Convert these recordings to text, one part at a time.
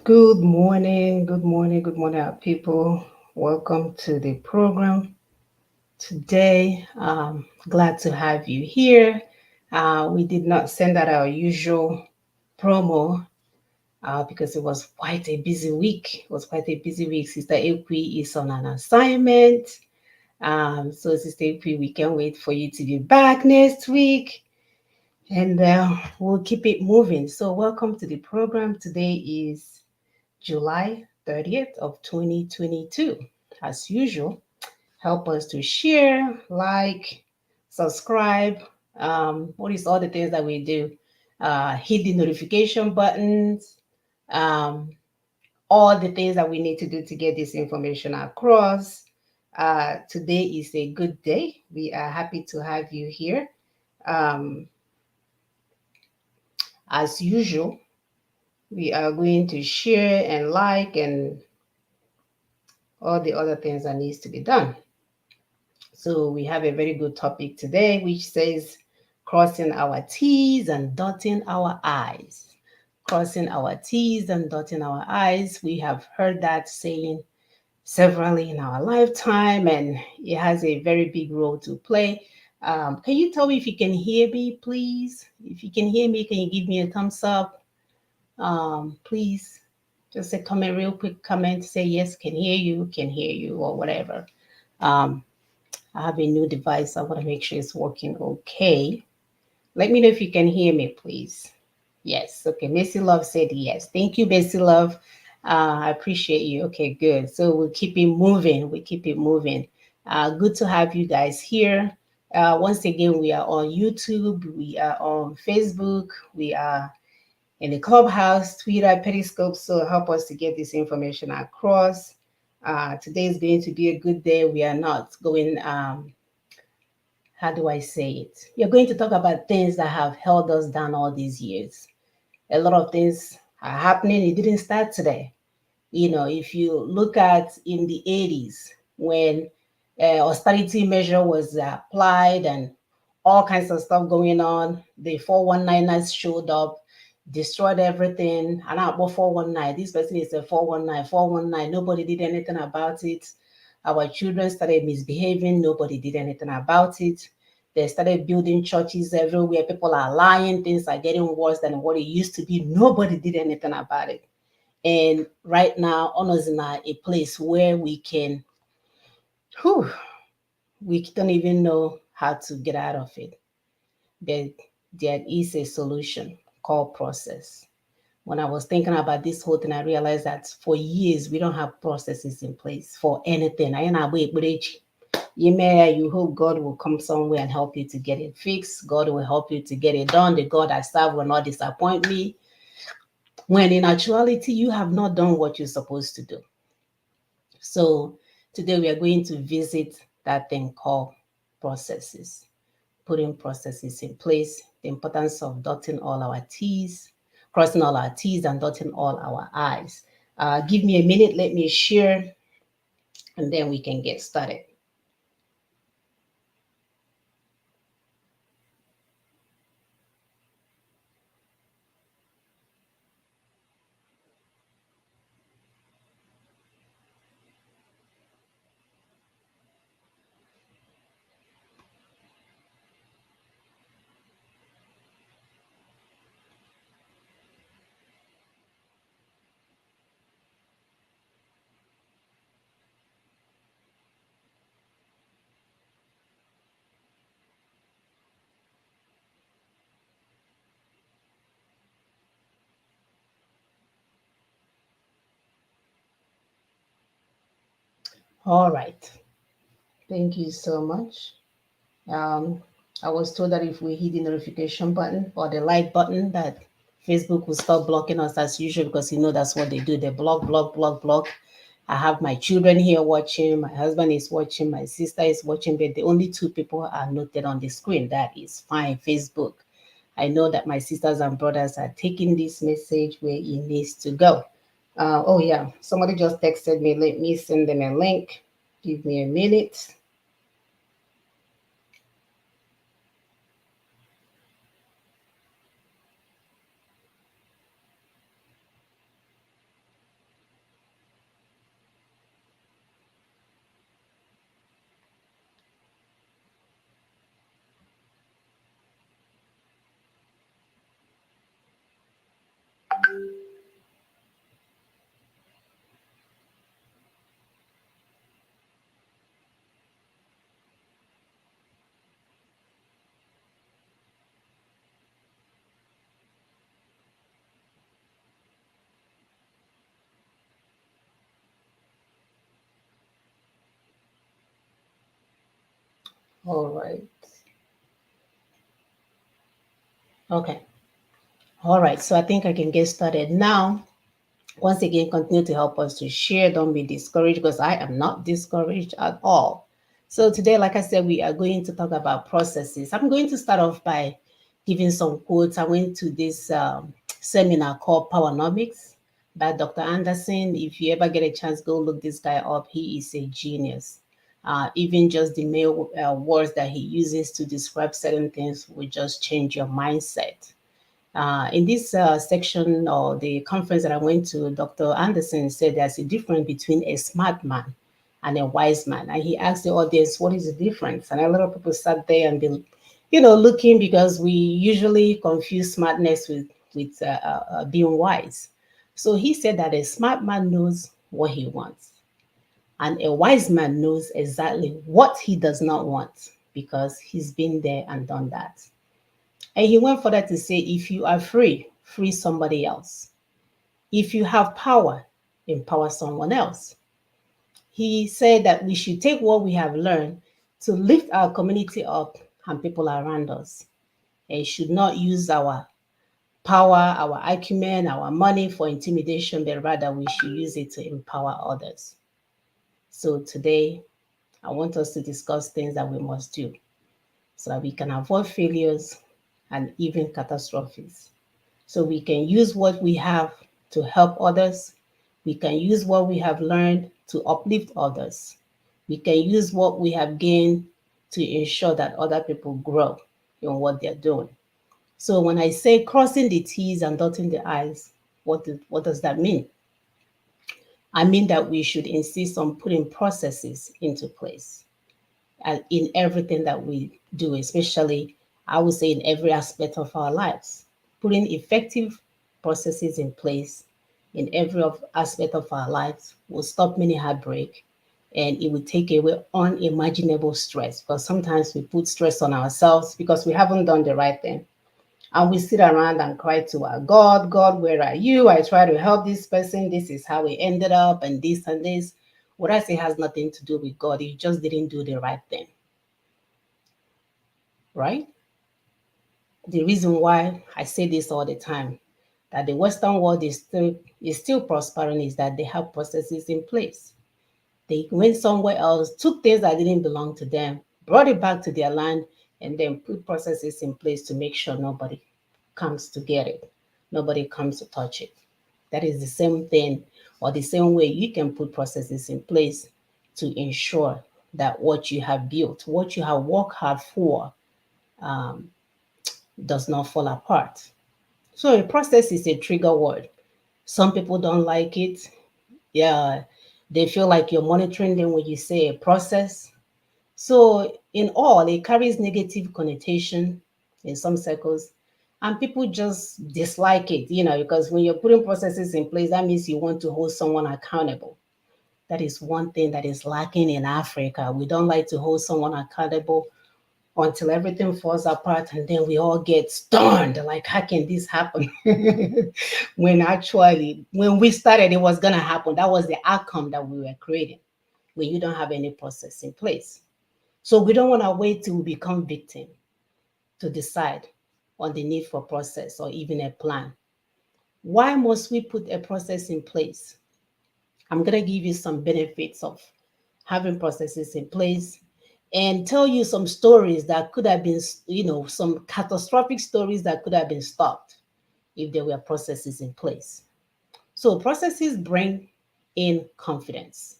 Good morning, our people. Welcome to the program today. Glad to have you here. We did not send out our usual promo because it was quite a busy week. It was quite a busy week. Sister Equi is on an assignment. So, Sister Equi, we can't wait for you to be back next week. And we'll keep it moving. So, welcome to the program. Today is July 30th of 2022. As usual, help us to share, like, subscribe. What is all the things that we do? Hit the notification buttons. Um, all the things that we need to do to get this information across. Today is a good day. We are happy to have you here. Um, as usual, we are going to share and like and all the other things that needs to be done. So we have a very good topic today, which says crossing our T's and dotting our I's. Crossing our T's and dotting our I's. We have heard that saying severally in our lifetime, and it has a very big role to play. Can you tell me if you can hear me, please? If you can hear me, can you give me a thumbs up? Please, just a comment, real quick comment, say yes, can hear you, or whatever. Um, I have a new device. I want to make sure it's working okay. Let me know if you can hear me, please. Yes. Okay. Missy Love said yes. Thank you, Missy Love. I appreciate you. Okay, good. So we'll keep it moving. We keep it moving. Good to have you guys here. Once again, we are on YouTube. We are on Facebook. We are in the Clubhouse, Twitter, Periscope. So help us to get this information across. Today is going to be a good day. We are not going how do I say it? You're going to talk about things that have held us down all these years. A lot of things are happening. It didn't start today. If you look at in the 80s when austerity measure was applied and all kinds of stuff going on, the 419ers showed up, destroyed everything. And now about 419, this person is a 419, 419. Nobody did anything about it. Our children started misbehaving. Nobody did anything about it. They started building churches everywhere. People are lying. Things are getting worse than what it used to be. Nobody did anything about it. And right now, Honor's in a place where whew, we don't even know how to get out of it. But there is a solution called process. When I was thinking about this whole thing, I realized that for years we don't have processes in place for anything. I know you hope God will come somewhere and help you to get it fixed. God will help you to get it done. The God I serve will not disappoint me. When in actuality, you have not done what you're supposed to do. So today we are going to visit that thing called processes, putting processes in place, the importance of dotting all our T's, crossing all our T's and dotting all our I's. Give me a minute, let me share, and then we can get started. All right, thank you so much. Um, I was told that if we hit the notification button or the like button, that Facebook will stop blocking us as usual because that's what they do. They block, block, block, block. I have my children here watching, my husband is watching, my sister is watching, but the only two people are noted on the screen. That is fine, Facebook. I know that my sisters and brothers are taking this message where it needs to go. Oh, yeah, somebody just texted me. Let me send them a link. Give me a minute. All right. Okay. All right. So I think I can get started now. Once again, continue to help us to share. Don't be discouraged because I am not discouraged at all. So today, like I said, we are going to talk about processes. I'm going to start off by giving some quotes. I went to this seminar called Powernomics by Dr. Anderson. If you ever get a chance, go look this guy up. He is a genius. Even just the mere words that he uses to describe certain things will just change your mindset. In this section or the conference that I went to, Dr. Anderson said there's a difference between a smart man and a wise man. And he asked the audience, what is the difference? And a lot of people sat there and been, looking because we usually confuse smartness with being wise. So he said that a smart man knows what he wants, and a wise man knows exactly what he does not want because he's been there and done that. And he went further to say, if you are free, free somebody else. If you have power, empower someone else. He said that we should take what we have learned to lift our community up and people around us. And should not use our power, our acumen, our money for intimidation, but rather we should use it to empower others. So today, I want us to discuss things that we must do so that we can avoid failures and even catastrophes. So we can use what we have to help others. We can use what we have learned to uplift others. We can use what we have gained to ensure that other people grow in what they're doing. So when I say crossing the T's and dotting the I's, what does that mean? I mean that we should insist on putting processes into place in everything that we do, especially, I would say, in every aspect of our lives. Putting effective processes in place in every aspect of our lives will stop many heartbreak, and it will take away unimaginable stress, because sometimes we put stress on ourselves because we haven't done the right thing. And we sit around and cry to our God, God, where are you? I try to help this person. This is how it ended up, and this and this. What I say has nothing to do with God. You just didn't do the right thing, right? The reason why I say this all the time, that the Western world is still prospering, is that they have processes in place. They went somewhere else, took things that didn't belong to them, brought it back to their land, and then put processes in place to make sure nobody comes to get it, nobody comes to touch it. That is the same thing, or the same way you can put processes in place to ensure that what you have built, what you have worked hard for, does not fall apart. So a process is a trigger word. Some people don't like it. Yeah, they feel like you're monitoring them when you say a process. So in all, it carries negative connotation in some circles, and people just dislike it, because when you're putting processes in place, that means you want to hold someone accountable. That is one thing that is lacking in Africa. We don't like to hold someone accountable until everything falls apart, and then we all get stunned like, how can this happen? When actually, when we started, it was going to happen. That was the outcome that we were creating when you don't have any process in place. So we don't want to wait till we become victim to decide on the need for process or even a plan. Why must we put a process in place? I'm going to give you some benefits of having processes in place and tell you some stories that could have been, some catastrophic stories that could have been stopped if there were processes in place. So, processes bring in confidence.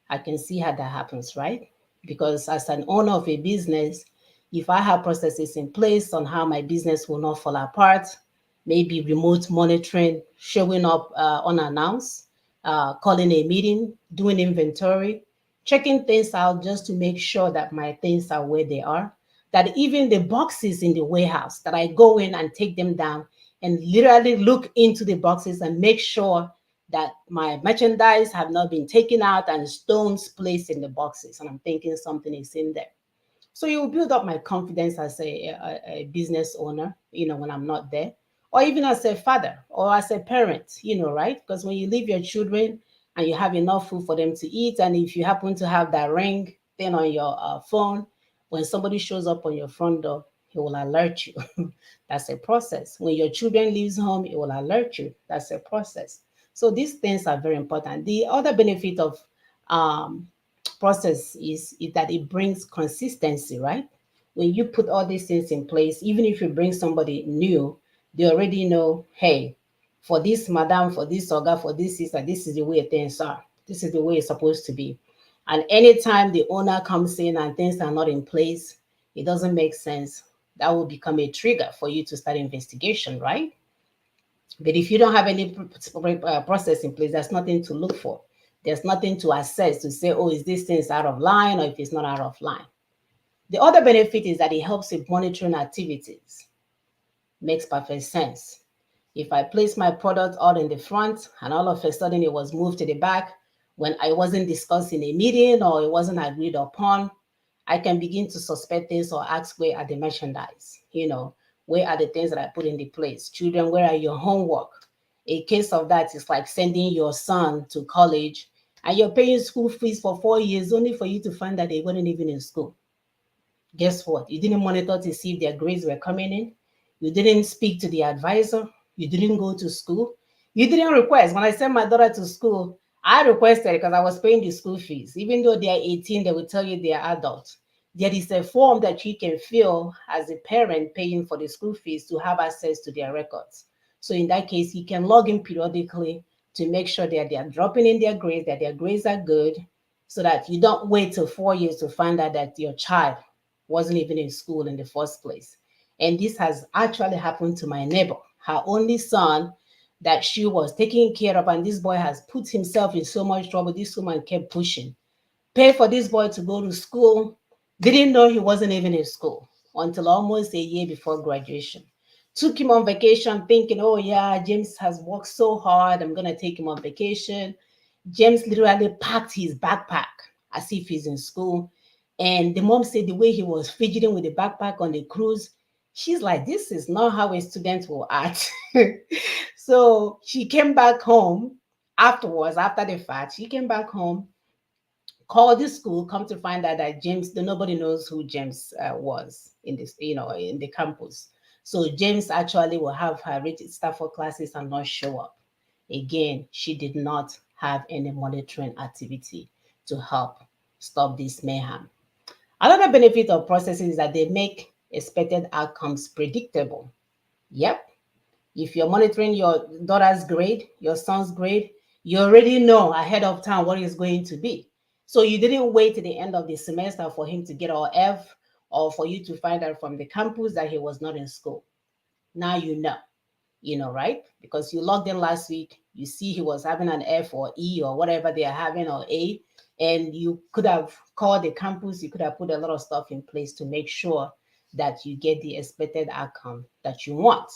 I can see how that happens, right? Because as an owner of a business, if I have processes in place on how my business will not fall apart, maybe remote monitoring, showing up unannounced, calling a meeting, doing inventory, checking things out just to make sure that my things are where they are, that even the boxes in the warehouse, that I go in and take them down and literally look into the boxes and make sure that my merchandise have not been taken out and stones placed in the boxes, and I'm thinking something is in there. So you build up my confidence as a business owner, when I'm not there, or even as a father or as a parent, right? Because when you leave your children and you have enough food for them to eat, and if you happen to have that ring thing on your phone, When somebody shows up on your front door, he will alert you. That's a process. When your children leaves home, it will alert you. That's a process. So these things are very important. The other benefit of um, process is that it brings consistency, right? When you put all these things in place, even if you bring somebody new, they already know, hey, for this madam, for this oga, for this sister, this is the way things are. This is the way it's supposed to be. And anytime the owner comes in and things are not in place, it doesn't make sense. That will become a trigger for you to start investigation, right? But if you don't have any process in place, there's nothing to look for. There's nothing to assess to say, oh, is this thing out of line or if it's not out of line. The other benefit is that it helps with monitoring activities. Makes perfect sense. If I place my product all in the front and all of a sudden it was moved to the back when I wasn't discussed in a meeting or it wasn't agreed upon, I can begin to suspect things or ask where are the merchandise? Where are the things that I put in the place? Children, where are your homework? A case of that is like sending your son to college and you're paying school fees for 4 years only for you to find that they weren't even in school. Guess what? You didn't monitor to see if their grades were coming in. You didn't speak to the advisor. You didn't go to school. You didn't request. When I sent my daughter to school, I requested because I was paying the school fees. Even though they are 18, they will tell you they are adults. There is a form that you can fill as a parent paying for the school fees to have access to their records. So in that case, you can log in periodically to make sure that they are dropping in their grades, that their grades are good, so that you don't wait till 4 years to find out that your child wasn't even in school in the first place. And this has actually happened to my neighbor, her only son that she was taking care of. And this boy has put himself in so much trouble. This woman kept pushing. Pay for this boy to go to school. Didn't know he wasn't even in school until almost a year before graduation. Took him on vacation thinking, oh, yeah, James has worked so hard. I'm going to take him on vacation. James literally packed his backpack as if he's in school. And the mom said the way he was fidgeting with the backpack on the cruise, she's like, this is not how a student will act. So she came back home afterwards, after the fact. She came back home, called the school, come to find out that James, nobody knows who James was in this, in the campus. So James actually will have her rated staff for classes and not show up. Again, she did not have any monitoring activity to help stop this mayhem. Another benefit of processes is that they make expected outcomes predictable. Yep. If you're monitoring your daughter's grade, your son's grade, you already know ahead of time what it's going to be. So you didn't wait to the end of the semester for him to get all F or for you to find out from the campus that he was not in school. Now right? Because you logged in last week, you see he was having an F or E or whatever they are having or A, and you could have called the campus, you could have put a lot of stuff in place to make sure that you get the expected outcome that you want.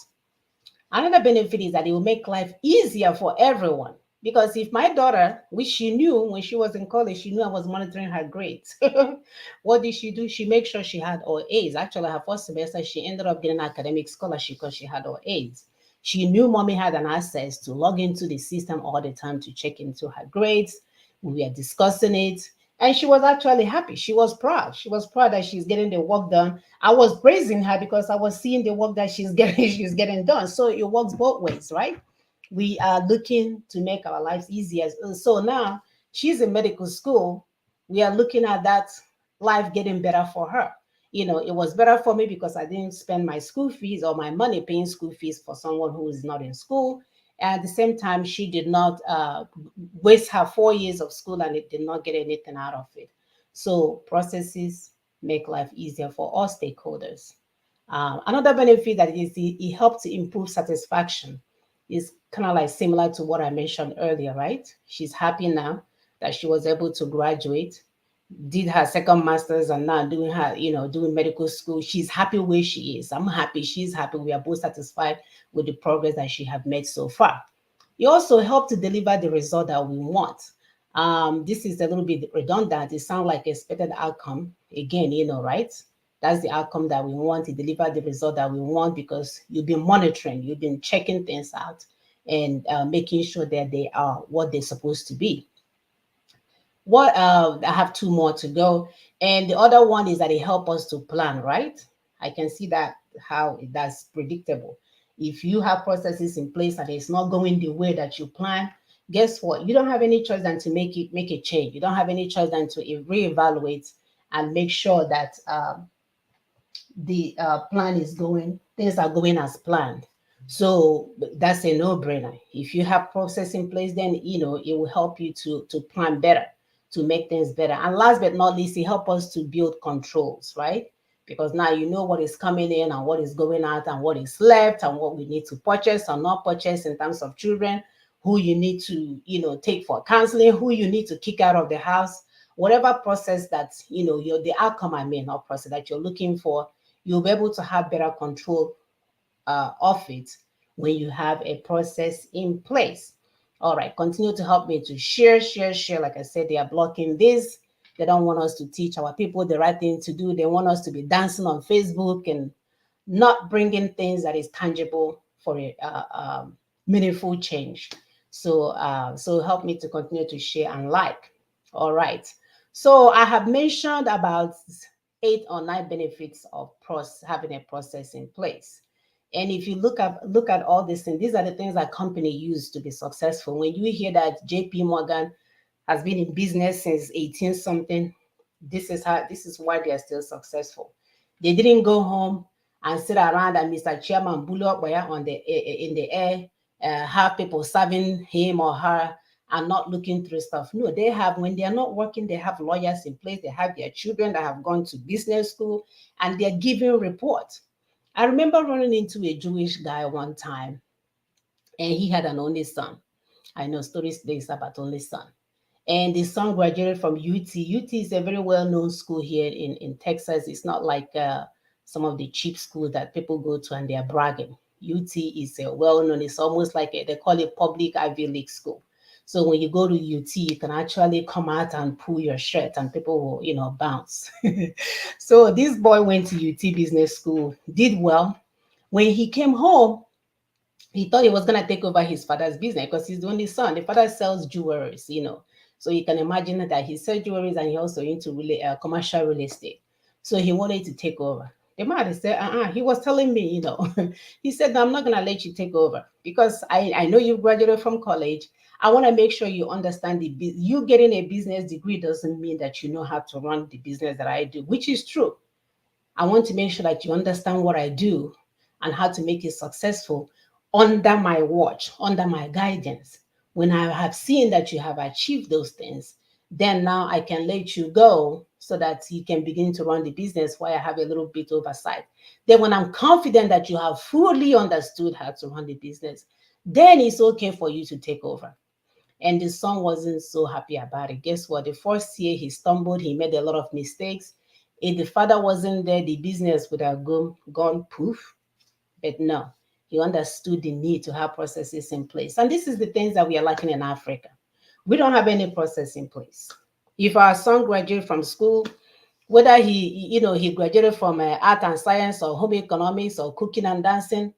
Another benefit is that it will make life easier for everyone. Because if my daughter, which she knew when she was in college, she knew I was monitoring her grades. What did she do? She made sure she had all A's. Actually, her first semester, she ended up getting an academic scholarship because she had all A's. She knew mommy had an access to log into the system all the time to check into her grades. We were discussing it. And she was actually happy. She was proud. She was proud that she's getting the work done. I was praising her because I was seeing the work that she's getting, she's getting done. So it works both ways, right? We are looking to make our lives easier. So now she's in medical school. We are looking at that life getting better for her. It was better for me because I didn't spend my school fees or my money paying school fees for someone who is not in school. At the same time, she did not waste her 4 years of school and it did not get anything out of it. So processes make life easier for all stakeholders. Another benefit that it helps to improve satisfaction is kind of like similar to what I mentioned earlier, right? She's happy now that she was able to graduate, did her second master's, and now doing her, doing medical school. She's happy where she is. I'm happy. She's happy. We are both satisfied with the progress that she have made so far. It also helped to deliver the result that we want. This is a little bit redundant. It sounds like expected outcome. Again, right? That's the outcome that we want to deliver the result that we want because you've been monitoring, you've been checking things out and making sure that they are what they're supposed to be. What I have two more to go. And the other one is that it helps us to plan, right? I can see that how that's predictable. If you have processes in place and it's not going the way that you plan, guess what? You don't have any choice than to make a change. You don't have any choice than to reevaluate and make sure that the plan is going, things are going as planned. So that's a no-brainer. If you have process in place, then it will help you to plan better, to make things better. And last but not least, it helps us to build controls, right? Because now you know what is coming in and what is going out and what is left and what we need to purchase or not purchase in terms of children, who you need to take for counseling, who you need to kick out of the house, whatever process that you're the outcome, I mean, not process that you're looking for, you'll be able to have better control of it when you have a process in place. All right, continue to help me to share, share, share. Like I said, they are blocking this. They don't want us to teach our people the right thing to do. They want us to be dancing on Facebook and not bringing things that is tangible for a meaningful change. So help me to continue to share and like. All right. So I have mentioned about 8 or 9 benefits of having a process in place. And if you look at all these things, these are the things that company use to be successful. When you hear that JP Morgan has been in business since 18 something, this is why they are still successful. They didn't go home and sit around and Mr. Chairman bully up on the in the air, have people serving him or her and not looking through stuff. No, they have, when they are not working, they have lawyers in place, they have their children that have gone to business school and they're giving reports. I remember running into a Jewish guy one time and he had an only son. I know stories today is about only son. And the son graduated from UT. UT is a very well-known school here in Texas. It's not like some of the cheap schools that people go to and they are bragging. UT is a well-known, it's almost like they call it public Ivy League school. So when you go to UT, you can actually come out and pull your shirt and people will, bounce. So this boy went to UT Business School, did well. When he came home, he thought he was going to take over his father's business because he's the only son. The father sells jewelries. So you can imagine that he sells jewelries and he also into commercial real estate. So he wanted to take over. The man said, he was telling me. He said, no, I'm not going to let you take over because I know you graduated from college. I want to make sure you understand you getting a business degree doesn't mean that you know how to run the business that I do, which is true. I want to make sure that you understand what I do and how to make it successful under my watch, under my guidance. When I have seen that you have achieved those things, then now I can let you go so that you can begin to run the business while I have a little bit oversight. Then when I'm confident that you have fully understood how to run the business, then it's okay for you to take over. And the son wasn't so happy about it. Guess what? The first year he stumbled, he made a lot of mistakes. If the father wasn't there, the business would have gone poof. But no, he understood the need to have processes in place. And this is the things that we are lacking in Africa. We don't have any process in place. If our son graduated from school, whether he graduated from art and science or home economics or cooking and dancing,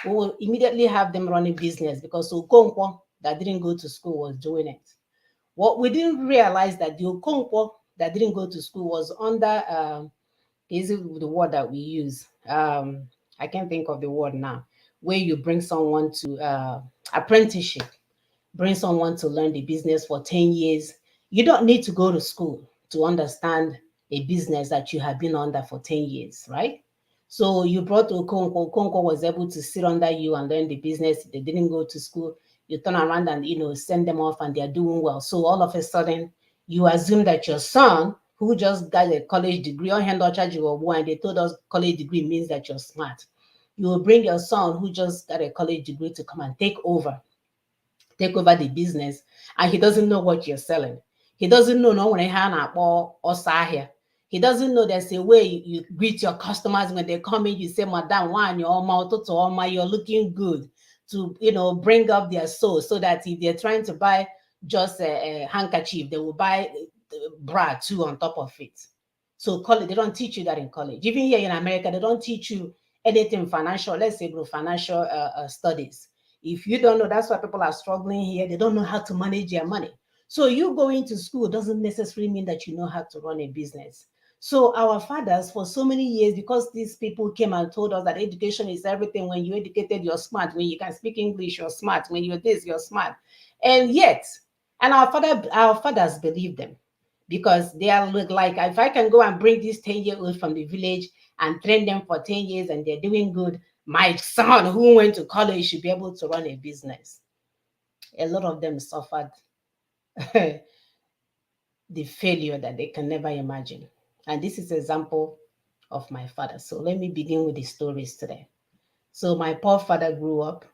we will immediately have them running business because Okonkwo that didn't go to school was doing it. What we didn't realize that the Okonkwo that didn't go to school was under is it the word that we use? I can't think of the word now. Where you bring someone to apprenticeship, bring someone to learn the business for 10 years. You don't need to go to school to understand a business that you have been under for 10 years, right? So you brought Okonkwo. Okonkwo was able to sit under you and learn the business. They didn't go to school. You turn around and send them off and they're doing well. So all of a sudden, you assume that your son, who just got a college degree, on hand or charge you and they told us college degree means that you're smart. You will bring your son who just got a college degree to come and take over the business, and he doesn't know what you're selling. He doesn't know no when here. He doesn't know there's a way you greet your customers when they come in. You say, Madam, one, you're looking good to bring up their soul so that if they're trying to buy just a handkerchief, they will buy bra too on top of it. So college, they don't teach you that in college. Even here in America, they don't teach you anything financial, let's say bro, financial studies. If you don't know, that's why people are struggling here. They don't know how to manage their money. So you going to school doesn't necessarily mean that you know how to run a business. So our fathers, for so many years, because these people came and told us that education is everything. When you're educated, you're smart. When you can speak English, you're smart. When you're this, you're smart. And yet, and our fathers believe them because they are like, if I can go and bring this 10-year-old from the village and train them for 10 years and they're doing good, my son who went to college should be able to run a business. A lot of them suffered the failure that they can never imagine. And this is an example of my father. So let me begin with the stories today. So my poor father grew up,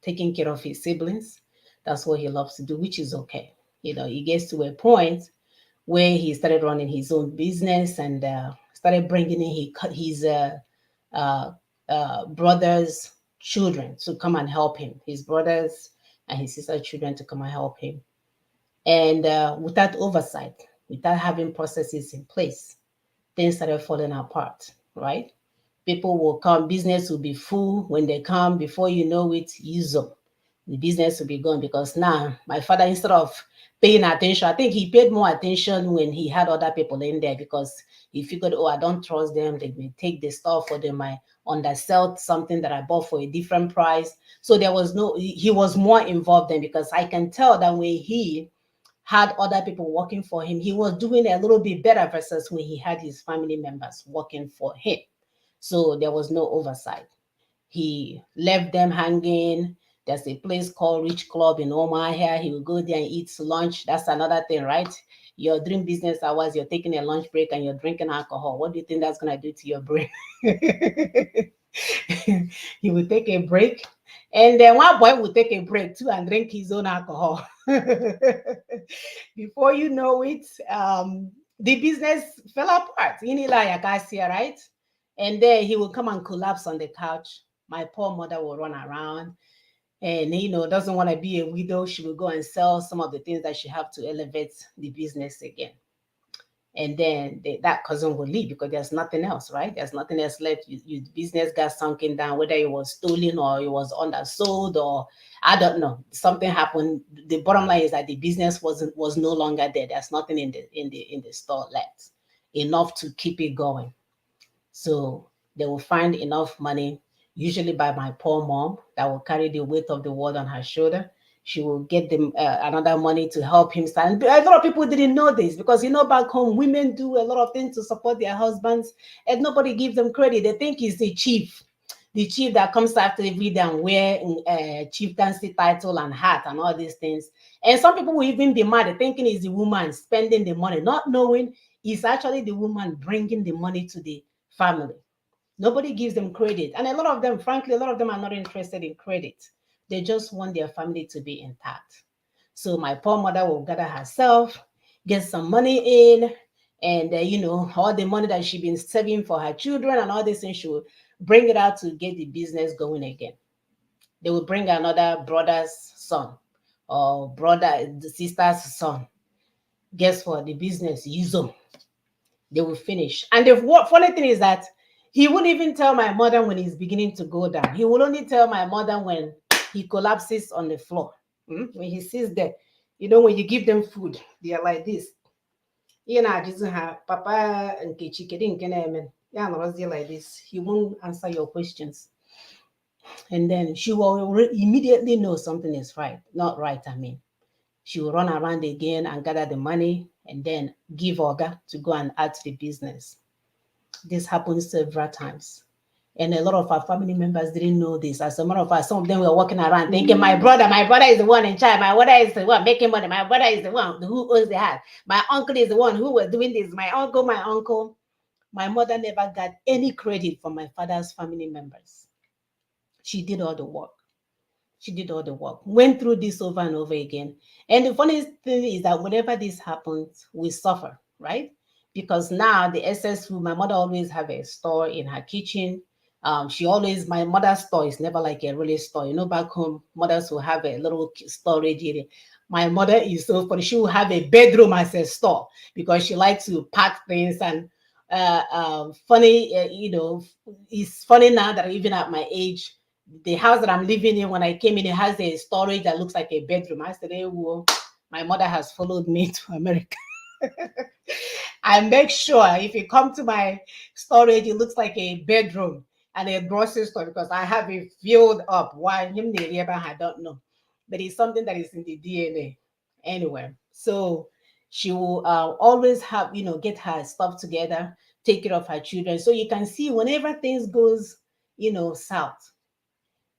taking care of his siblings. That's what he loves to do, which is okay. He gets to a point where he started running his own business and started bringing in his uh, brothers' children to come and help him, his brothers and his sister's children to come and help him. And without oversight, without having processes in place, things started falling apart, right? People will come, business will be full. When they come, before you know it, use up. The business will be gone because now my father, instead of paying attention, I think he paid more attention when he had other people in there because he figured, oh, I don't trust them. They may take the stuff or they might undersell something that I bought for a different price. So he was more involved then because I can tell that when he had other people working for him, he was doing a little bit better versus when he had his family members working for him. So there was no oversight. He left them hanging. There's a place called Rich Club in Omaha here. He will go there and eat lunch. That's another thing, right? You're doing business hours, you're taking a lunch break and you're drinking alcohol. What do you think that's going to do to your brain? He will take a break. And then one boy will take a break too and drink his own alcohol. Before you know it, the business fell apart. Inila Yakasia, right? And then he will come and collapse on the couch. My poor mother will run around and doesn't want to be a widow. She will go and sell some of the things that she have to elevate the business again. And then that cousin will leave because there's nothing else, right? There's nothing else left. You business got sunken down, whether it was stolen or it was undersold or I don't know. Something happened. The bottom line is that the business was no longer there. There's nothing in the store left enough to keep it going. So they will find enough money, usually by my poor mom, that will carry the weight of the world on her shoulder. She will get them another money to help him stand. A lot of people didn't know this because back home, women do a lot of things to support their husbands, and nobody gives them credit. They think it's the chief that comes after every day and wear chieftaincy title and hat and all these things. And some people will even be mad, thinking it's the woman spending the money, not knowing it's actually the woman bringing the money to the family. Nobody gives them credit. And a lot of them, frankly, a lot of them are not interested in credit. They just want their family to be intact. So my poor mother will gather herself, get some money in, and all the money that she's been saving for her children and all this things, she will bring it out to get the business going again. They will bring another brother's son or the sister's son. Guess what? The business, use them. They will finish. And the funny thing is that he wouldn't even tell my mother when he's beginning to go down. He will only tell my mother when he collapses on the floor. When he sits there, when you give them food, they are like this. Just have Papa and Kichi yeah, like this. He won't answer your questions. And then she will immediately know something is not right. I mean, she will run around again and gather the money and then give Olga to go and add to the business. This happens several times. And a lot of our family members didn't know this. As a matter of fact, some of them were walking around thinking, my brother is the one in charge. My brother is the one making money. My brother is the one who owns the house. My uncle is the one who was doing this. My uncle. My mother never got any credit from my father's family members. She did all the work. She did all the work, went through this over and over again. And the funniest thing is that whenever this happens, we suffer, right? Because now the excess food, my mother always have a store in her kitchen. My mother's store is never like a really store. Back home, mothers will have a little storage area. My mother is so funny. She will have a bedroom as a store because she likes to pack things and funny, it's funny now that even at my age, The house that I'm living in, when I came in, it has a storage that looks like a bedroom. I said, hey, whoa, my mother has followed me to America. I make sure if you come to my storage, it looks like a bedroom and a grocery store because I have it filled up. Why him I don't know, but it's something that is in the DNA anyway. So she will always have, get her stuff together, take care of her children. So you can see whenever things goes, south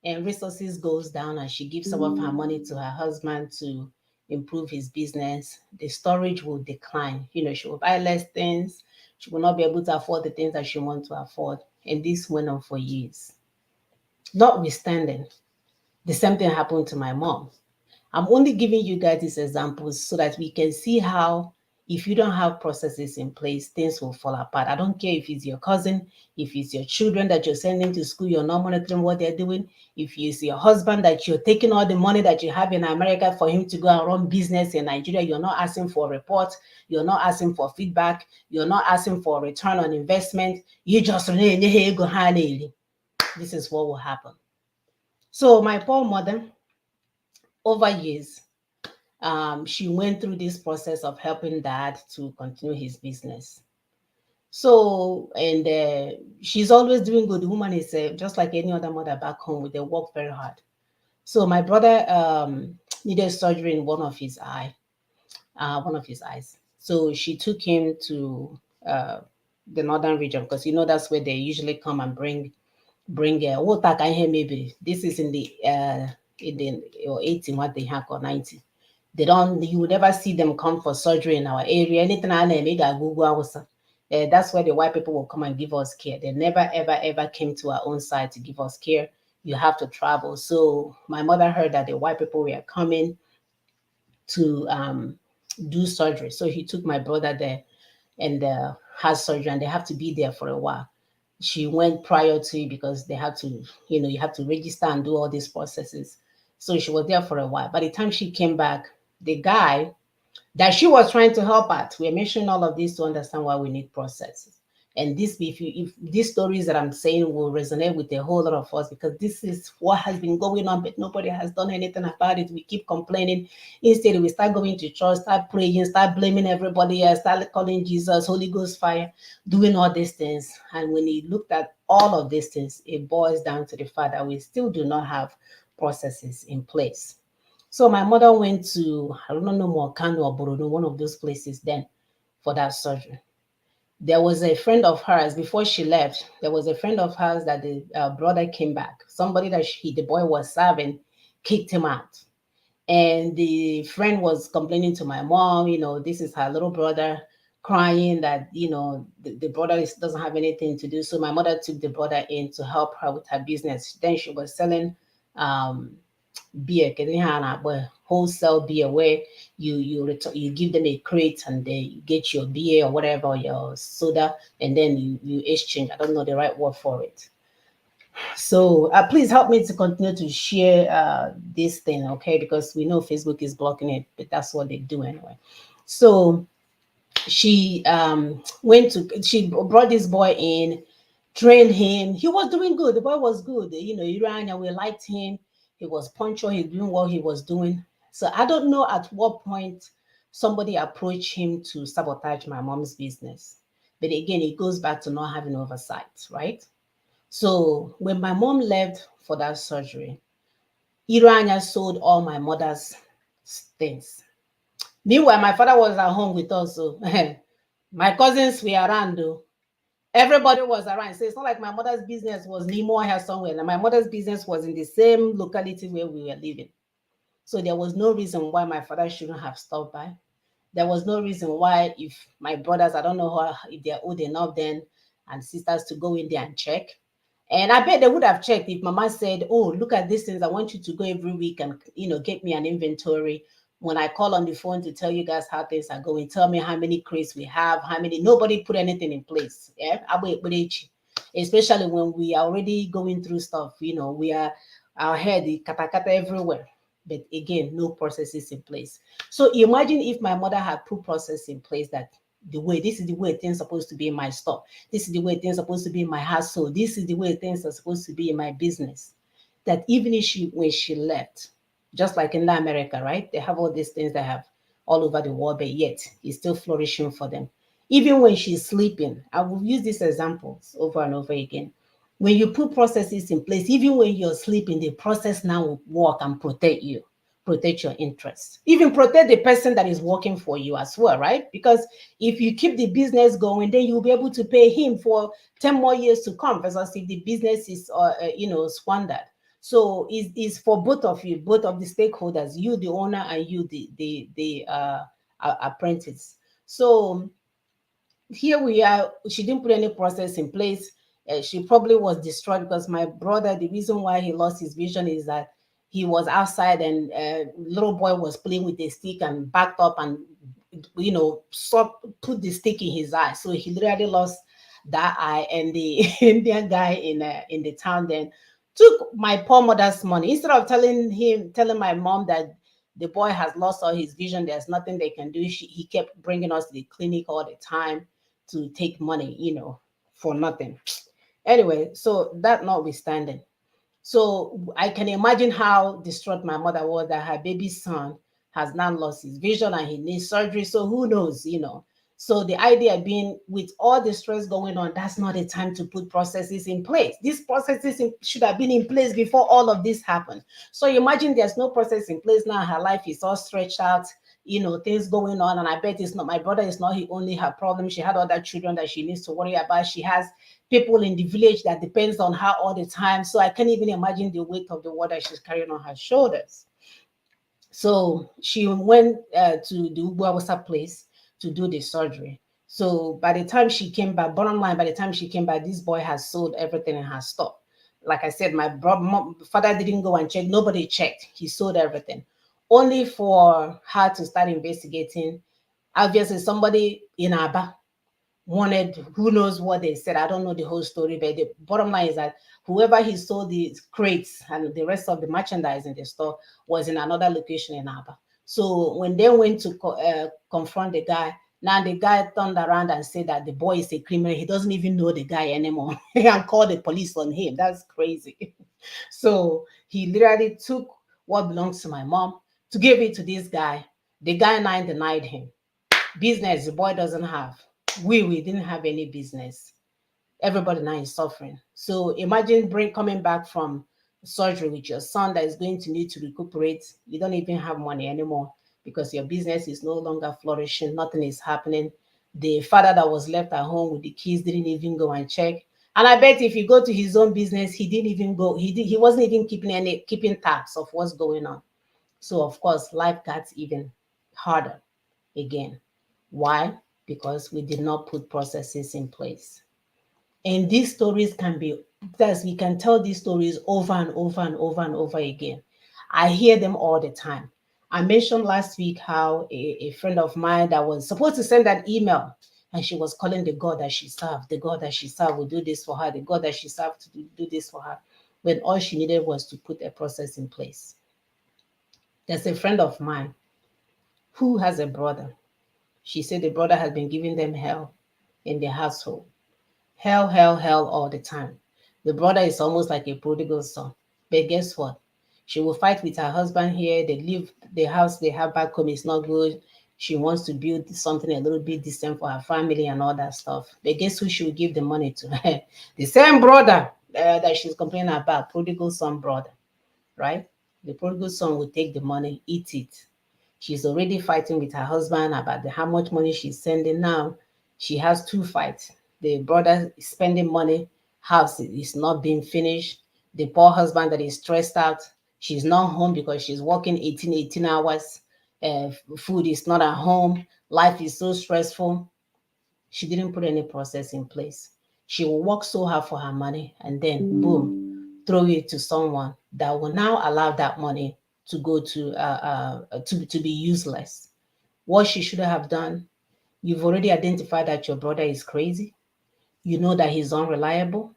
and resources goes down, and she gives some of her money to her husband to improve his business, the storage will decline. She will buy less things. She will not be able to afford the things that she wants to afford. And this went on for years. Notwithstanding, the same thing happened to my mom. I'm only giving you guys these examples so that we can see how, if you don't have processes in place, things will fall apart. I don't care if it's your cousin, if it's your children that you're sending to school, you're not monitoring what they're doing. If it's your husband that you're taking all the money that you have in America for him to go and run business in Nigeria, you're not asking for a report, you're not asking for feedback, you're not asking for a return on investment. You just, this is what will happen. So my poor mother, over years, she went through this process of helping dad to continue his business. So, and she's always doing good. The woman is just like any other mother back home. They work very hard. So my brother needed surgery in one of his eyes. So she took him to the northern region because that's where they usually come and bring what I can hear maybe this is in the or 18 what they have or 90. They don't, you will never see them come for surgery in our area. Anything I make I Google also. That's where the white people will come and give us care. They never ever ever came to our own side to give us care. You have to travel. So my mother heard that the white people were coming to do surgery. So he took my brother there and had surgery, and they have to be there for a while. She went prior to it because they had to, you have to register and do all these processes. So she was there for a while. By the time she came back, the guy that she was trying to help at, we're mentioning all of this to understand why we need processes. And this, if these stories that I'm saying will resonate with a whole lot of us, because this is what has been going on, but nobody has done anything about it. We keep complaining. Instead, we start going to church, start praying, start blaming everybody else, start calling Jesus, Holy Ghost fire, doing all these things. And when he looked at all of these things, it boils down to the fact that we still do not have processes in place. So my mother went to, I don't know, more Kano or Borodo, one of those places then, for that surgery. There was a friend of hers, before she left, there was a friend of hers that the brother came back. Somebody that the boy was serving kicked him out. And the friend was complaining to my mom, this is her little brother, crying that, the brother doesn't have anything to do. So my mother took the brother in to help her with her business. Then she was selling beer, wholesale beer, where you give them a crate and they get your beer or whatever, or your soda, and then you exchange. I don't know the right word for it. So please help me to continue to share this thing, okay? Because we know Facebook is blocking it, but that's what they do anyway. So she she brought this boy in, trained him. He was doing good. The boy was good. He ran and we liked him. He was punctual. He's doing what he was doing. So I don't know at what point somebody approached him to sabotage my mom's business. But again, it goes back to not having oversight, right? So when my mom left for that surgery, Iranya sold all my mother's things. Meanwhile, my father was at home with us. So my cousins were around though. Everybody was around. So it's not like my mother's business was Nemo here somewhere. And my mother's business was in the same locality where we were living. So there was no reason why my father shouldn't have stopped by. There was no reason why, if my brothers, I don't know if they're old enough then, and sisters to go in there and check. And I bet they would have checked if mama said, oh, look at these things. I want you to go every week and, get me an inventory. When I call on the phone to tell you guys how things are going, tell me how many crates we have, nobody put anything in place. Yeah, especially when we are already going through stuff, we are, our head, the katakata everywhere. But again, no processes in place. So imagine if my mother had put process in place that this is the way things are supposed to be in my store. This is the way things are supposed to be in my household. This is the way things are supposed to be in my business. that even if when she left, just like in America, right? They have all these things they have all over the world, but yet it's still flourishing for them. Even when she's sleeping, I will use these examples over and over again. When you put processes in place, even when you're sleeping, the process now will work and protect you, protect your interests, even protect the person that is working for you as well, right? Because if you keep the business going, then you'll be able to pay him for 10 more years to come, versus if the business is squandered. So it's for both of you, both of the stakeholders, you the owner and you the apprentice. So here we are. She didn't put any process in place. She probably was destroyed, because my brother, the reason why he lost his vision is that he was outside, and little boy was playing with a stick and backed up and put the stick in his eye, so he literally lost that eye. And the Indian guy in the town then took my poor mother's money. Instead of telling my mom that the boy has lost all his vision, there's nothing they can do, he kept bringing us to the clinic all the time to take money, for nothing. Anyway, so that notwithstanding, so I can imagine how distraught my mother was that her baby son has now lost his vision and he needs surgery. So who knows? So the idea being, with all the stress going on, that's not a time to put processes in place. These processes should have been in place before all of this happened. So imagine there's no process in place now. Her life is all stretched out, things going on. And I bet it's not, my brother is not only her problem. She had other children that she needs to worry about. She has people in the village that depends on her all the time. So I can't even imagine the weight of the water she's carrying on her shoulders. So she went to the Ugwawasa place to do the surgery. So by the time she came back, bottom line, by the time she came back, this boy has sold everything in her store. Like I said, my father didn't go and check. Nobody checked. He sold everything. Only for her to start investigating. Obviously, somebody in Aba wanted, who knows what they said. I don't know the whole story, but the bottom line is that whoever he sold the crates and the rest of the merchandise in the store was in another location in Aba. So when they went to confront the guy, now the guy turned around and said that the boy is a criminal. He doesn't even know the guy anymore and called the police on him. That's crazy. So he literally took what belongs to my mom to give it to this guy. The guy now denied him. Business the boy doesn't have. We didn't have any business. Everybody now is suffering. So imagine coming back from surgery with your son that is going to need to recuperate. You don't even have money anymore because your business is no longer flourishing. Nothing is happening. The father that was left at home with the kids didn't even go and check. And I bet if you go to his own business, he didn't even go. He wasn't even keeping tabs of what's going on. So of course, life got even harder again. Why? Because we did not put processes in place. And these stories can be, thus we can tell these stories over and over and over and over again. I hear them all the time. I mentioned last week how a friend of mine that was supposed to send an email, and she was calling the God that she served. The God that she served will do this for her. The God that she served to do this for her. When all she needed was to put a process in place. There's a friend of mine who has a brother. She said the brother has been giving them hell in their household. Hell, hell, hell all the time. The brother is almost like a prodigal son. But guess what? She will fight with her husband here. They leave the house they have back home is not good. She wants to build something a little bit decent for her family and all that stuff. But guess who she will give the money to? The same brother that she's complaining about, prodigal son brother, right? The prodigal son will take the money, eat it. She's already fighting with her husband about how much money she's sending now. She has two fights. The brother is spending money, house is not being finished. The poor husband that is stressed out. She's not home because she's working 18 hours. Food is not at home. Life is so stressful. She didn't put any process in place. She will work so hard for her money and then boom, throw it to someone that will now allow that money to go to be useless. What she should have done, you've already identified that your brother is crazy. You know that he's unreliable.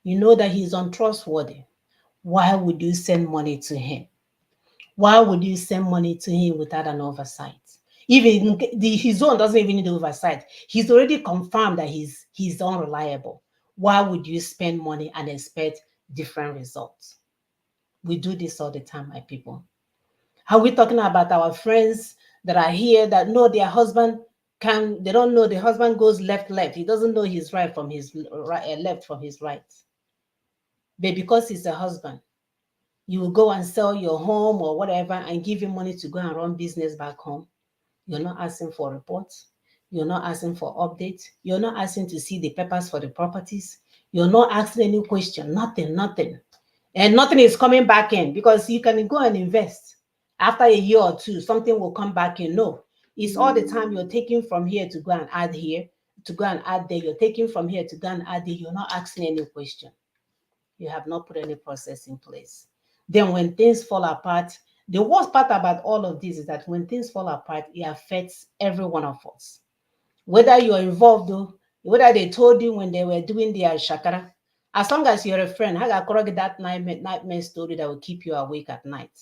You know that he's untrustworthy. Why would you send money to him? Why would you send money to him without an oversight? Even his own doesn't even need oversight. He's already confirmed that he's unreliable. Why would you spend money and expect different results? We do this all the time, my people. Are we talking about our friends that are here that know their husband they don't know the husband goes left. He doesn't know his right from his right, left from his right. But because he's a husband, you will go and sell your home or whatever and give him money to go and run business back home. You're not asking for reports. You're not asking for updates. You're not asking to see the papers for the properties. You're not asking any question. Nothing. And nothing is coming back in because you can go and invest. After a year or two, something will come back in. No, it's all the time you're taking from here to go and add here, to go and add there. You're taking from here to go and add there. You're not asking any question. You have not put any process in place. Then when things fall apart, the worst part about all of this is that when things fall apart, it affects every one of us. Whether you're involved, though, whether they told you when they were doing their shakara, as long as you're a friend, I got that nightmare story that will keep you awake at night.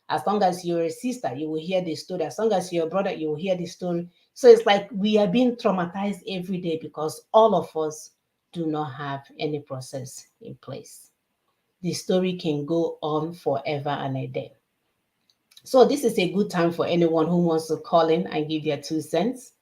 As long as you're a sister, you will hear the story. As long as you're a brother, you will hear the story. So it's like we are being traumatized every day because all of us do not have any process in place. The story can go on forever and a day. So this is a good time for anyone who wants to call in and give their 2 cents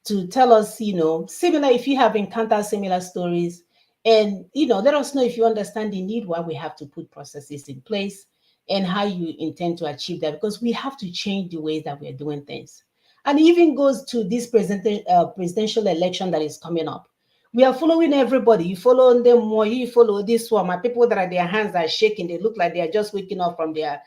to tell us, similar, if you have encountered similar stories, and, let us know if you understand the need why we have to put processes in place and how you intend to achieve that, because we have to change the ways that we're doing things. And it even goes to this presidential election that is coming up. We are following everybody. You follow them more. You follow this one. My people that are their hands are shaking. They look like they are just waking up from their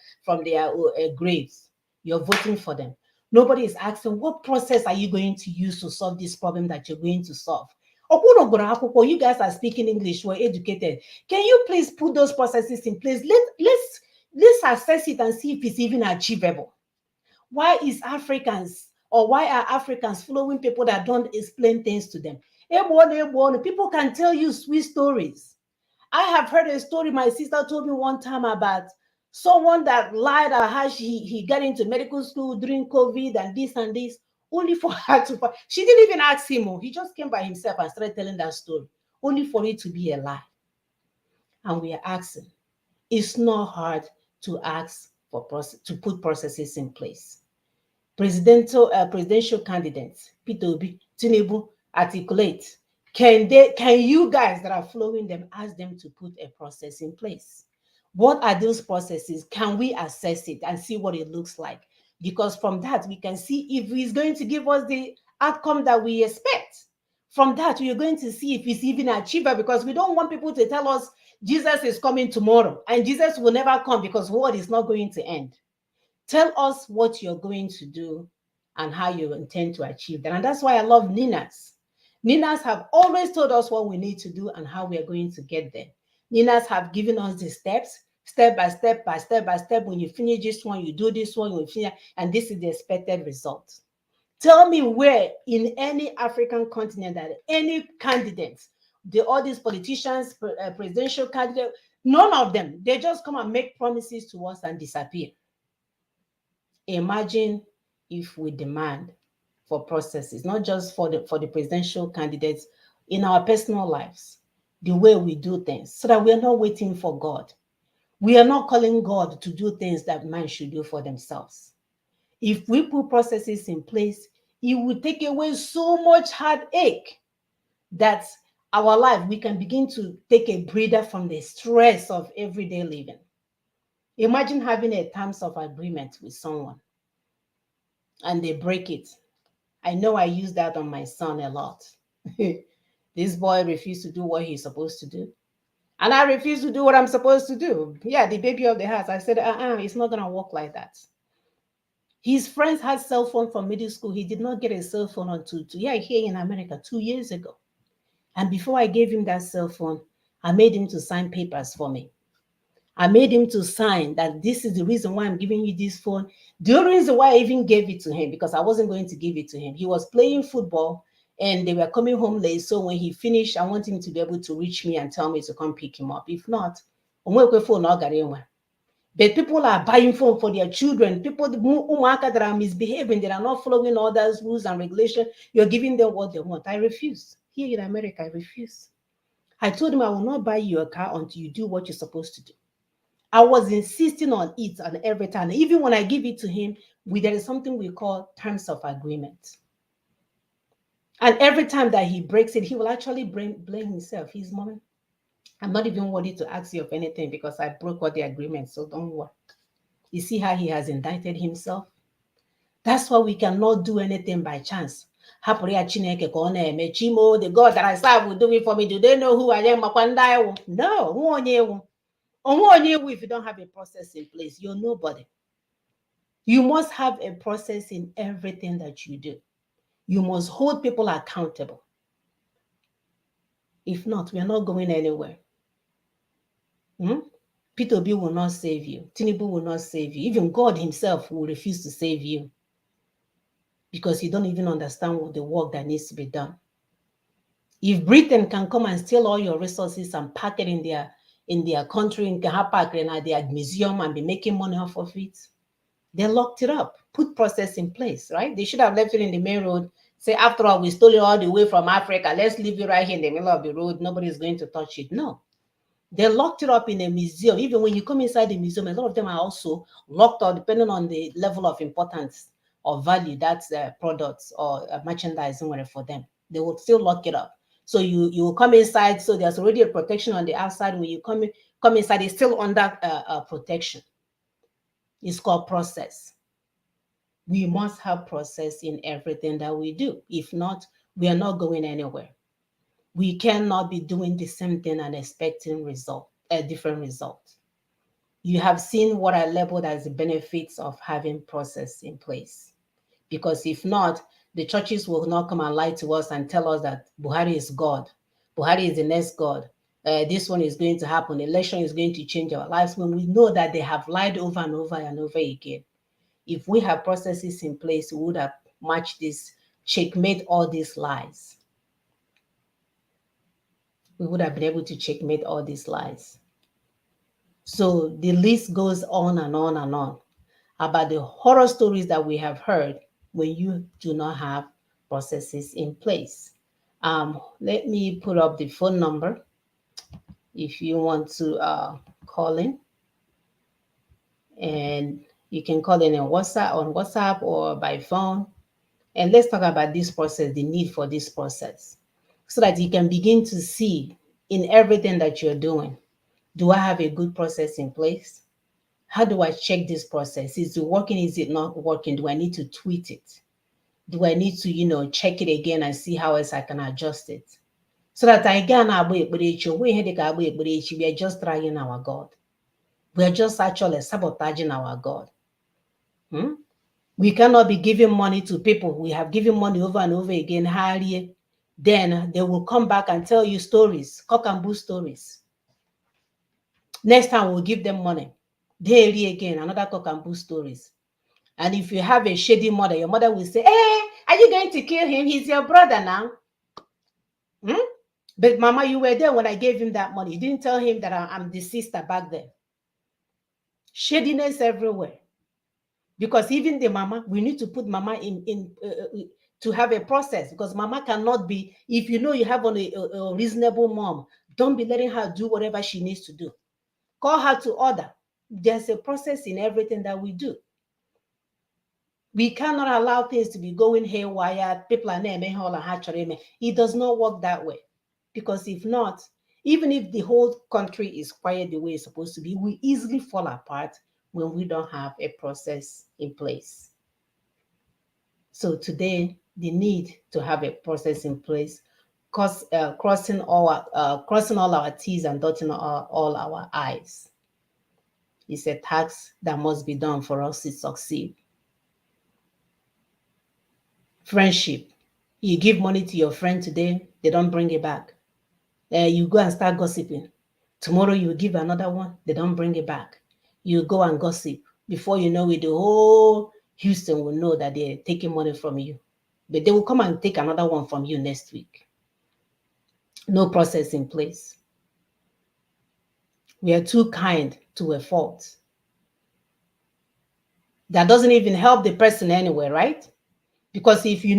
graves. You're voting for them. Nobody is asking what process are you going to use to solve this problem that you're going to solve. You guys are speaking English. We're educated. Can you please put those processes in place? Let's assess it and see if it's even achievable. Why are Africans following people that don't explain things to them? People can tell you sweet stories. I have heard a story my sister told me one time about someone that lied about how he got into medical school during COVID and this, only for her to. She didn't even ask him. He just came by himself and started telling that story, only for it to be a lie. And we are asking. It's not hard to ask to put processes in place. Presidential candidates, Peter Obi, Tinubu, articulate. Can you guys that are following them ask them to put a process in place? What are those processes? Can we assess it and see what it looks like? Because from that, we can see if he's going to give us the outcome that we expect. From that, we are going to see if it's even achievable, because we don't want people to tell us Jesus is coming tomorrow and Jesus will never come because the world is not going to end. Tell us what you're going to do and how you intend to achieve that. And that's why I love Ninas. Ninas have always told us what we need to do and how we are going to get there. Ninas have given us the steps, step by step by step by step. When you finish this one, you do this one, you finish, and this is the expected result. Tell me where in any African continent that any candidates, all these politicians, presidential candidates, none of them, they just come and make promises to us and disappear. Imagine if we demand for processes, not just for the presidential candidates, in our personal lives, the way we do things, so that we are not waiting for God. We are not calling God to do things that man should do for themselves. If we put processes in place, it will take away so much heartache that our life, we can begin to take a breather from the stress of everyday living. Imagine having a terms of agreement with someone and they break it. I know I use that on my son a lot. This boy refused to do what he's supposed to do. And I refuse to do what I'm supposed to do. Yeah, the baby of the house. I said, it's not going to work like that. His friends had cell phone from middle school. He did not get a cell phone until here in America 2 years ago. And before I gave him that cell phone, I made him to sign papers for me. I made him to sign that this is the reason why I'm giving you this phone. The reason why I even gave it to him, because I wasn't going to give it to him. He was playing football and they were coming home late. So when he finished, I want him to be able to reach me and tell me to come pick him up. If not, but people are buying phone for their children. People that are misbehaving, that are not following all those rules and regulations. You're giving them what they want. I refuse. Here in America, I refuse. I told him I will not buy you a car until you do what you're supposed to do. I was insisting on it and every time. Even when I give it to him, there is something we call terms of agreement. And every time that he breaks it, he will actually blame himself. He's mommy, I'm not even worthy to ask you of anything because I broke all the agreements. So don't worry. You see how he has indicted himself? That's why we cannot do anything by chance. Hapụrụ ya Chineke ka ọ na-eme. Chimo, the God that I serve will do it for me. Do they know who I am? No, who onye ewu? Onwe onye ewu if you don't have a process in place. You're nobody. You must have a process in everything that you do. You must hold people accountable. If not, we are not going anywhere. Peter B will not save you. Tinubu will not save you. Even God himself will refuse to save you because you don't even understand what the work that needs to be done. If Britain can come and steal all your resources and pack it in their country, in Park and at their museum and be making money off of it, they locked it up, put process in place, right? They should have left it in the main road. Say, after all, we stole it all the way from Africa. Let's leave it right here in the middle of the road. Nobody's going to touch it. No. They locked it up in a museum. Even when you come inside the museum, a lot of them are also locked up depending on the level of importance or value that's products or merchandising whatever for them. They will still lock it up. So you will come inside. So there's already a protection on the outside. When you come inside, it's still under protection. It's called process. We must have process in everything that we do. If not, we are not going anywhere. We cannot be doing the same thing and expecting a different result. You have seen what I labeled as the benefits of having process in place. Because if not, the churches will not come and lie to us and tell us that Buhari is God. Buhari is the next God. This one is going to happen. Election is going to change our lives, when we know that they have lied over and over and over again. If we have processes in place, we would have matched this, checkmate all these lies. We would have been able to checkmate all these lies. So the list goes on and on and on about the horror stories that we have heard when you do not have processes in place. Let me put up the phone number if you want to call in. And you can call in on WhatsApp or by phone. And let's talk about this process, the need for this process, so that you can begin to see in everything that you're doing. Do I have a good process in place? How do I check this process? Is it working? Is it not working? Do I need to tweak it? Do I need to, check it again and see how else I can adjust it? So that I can we are just trying our God. We are just actually sabotaging our God. We cannot be giving money to people. We have given money over and over again. Then they will come back and tell you stories, cock and bull stories. Next time we'll give them money. Daily again, another cock and bull stories. And if you have a shady mother, your mother will say, "Hey, are you going to kill him? He's your brother now." But Mama, you were there when I gave him that money. You didn't tell him that I'm the sister back there. Shadiness everywhere. Because even the mama, we need to put mama in to have a process, because mama cannot be, if you know you have a reasonable mom, don't be letting her do whatever she needs to do. Call her to order. There's a process in everything that we do. We cannot allow things to be going haywire. People are it does not work that way. Because if not, even if the whole country is quiet the way it's supposed to be, we easily fall apart when we don't have a process in place. So today, the need to have a process in place, crossing all our T's and dotting all our I's, is a task that must be done for us to succeed. Friendship. You give money to your friend today, they don't bring it back. You go and start gossiping. Tomorrow you give another one, they don't bring it back. You go and gossip. Before you know it, the whole Houston will know that they're taking money from you. But they will come and take another one from you next week. No process in place. We are too kind to a fault. That doesn't even help the person anyway, right? Because if they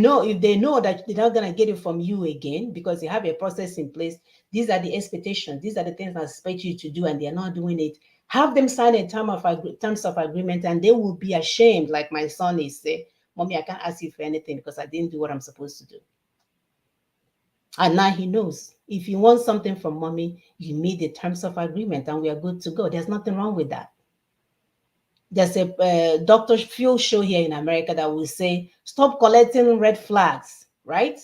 know that they're not going to get it from you again, because you have a process in place, these are the expectations, these are the things I expect you to do, and they're not doing it, Have them sign a terms of agreement, and they will be ashamed, like my son is say, Mommy, I can't ask you for anything because I didn't do what I'm supposed to do. And now he knows. If you want something from mommy, you meet the terms of agreement and we are good to go. There's nothing wrong with that. There's a Dr. Phil show here in America that will say, stop collecting red flags, right?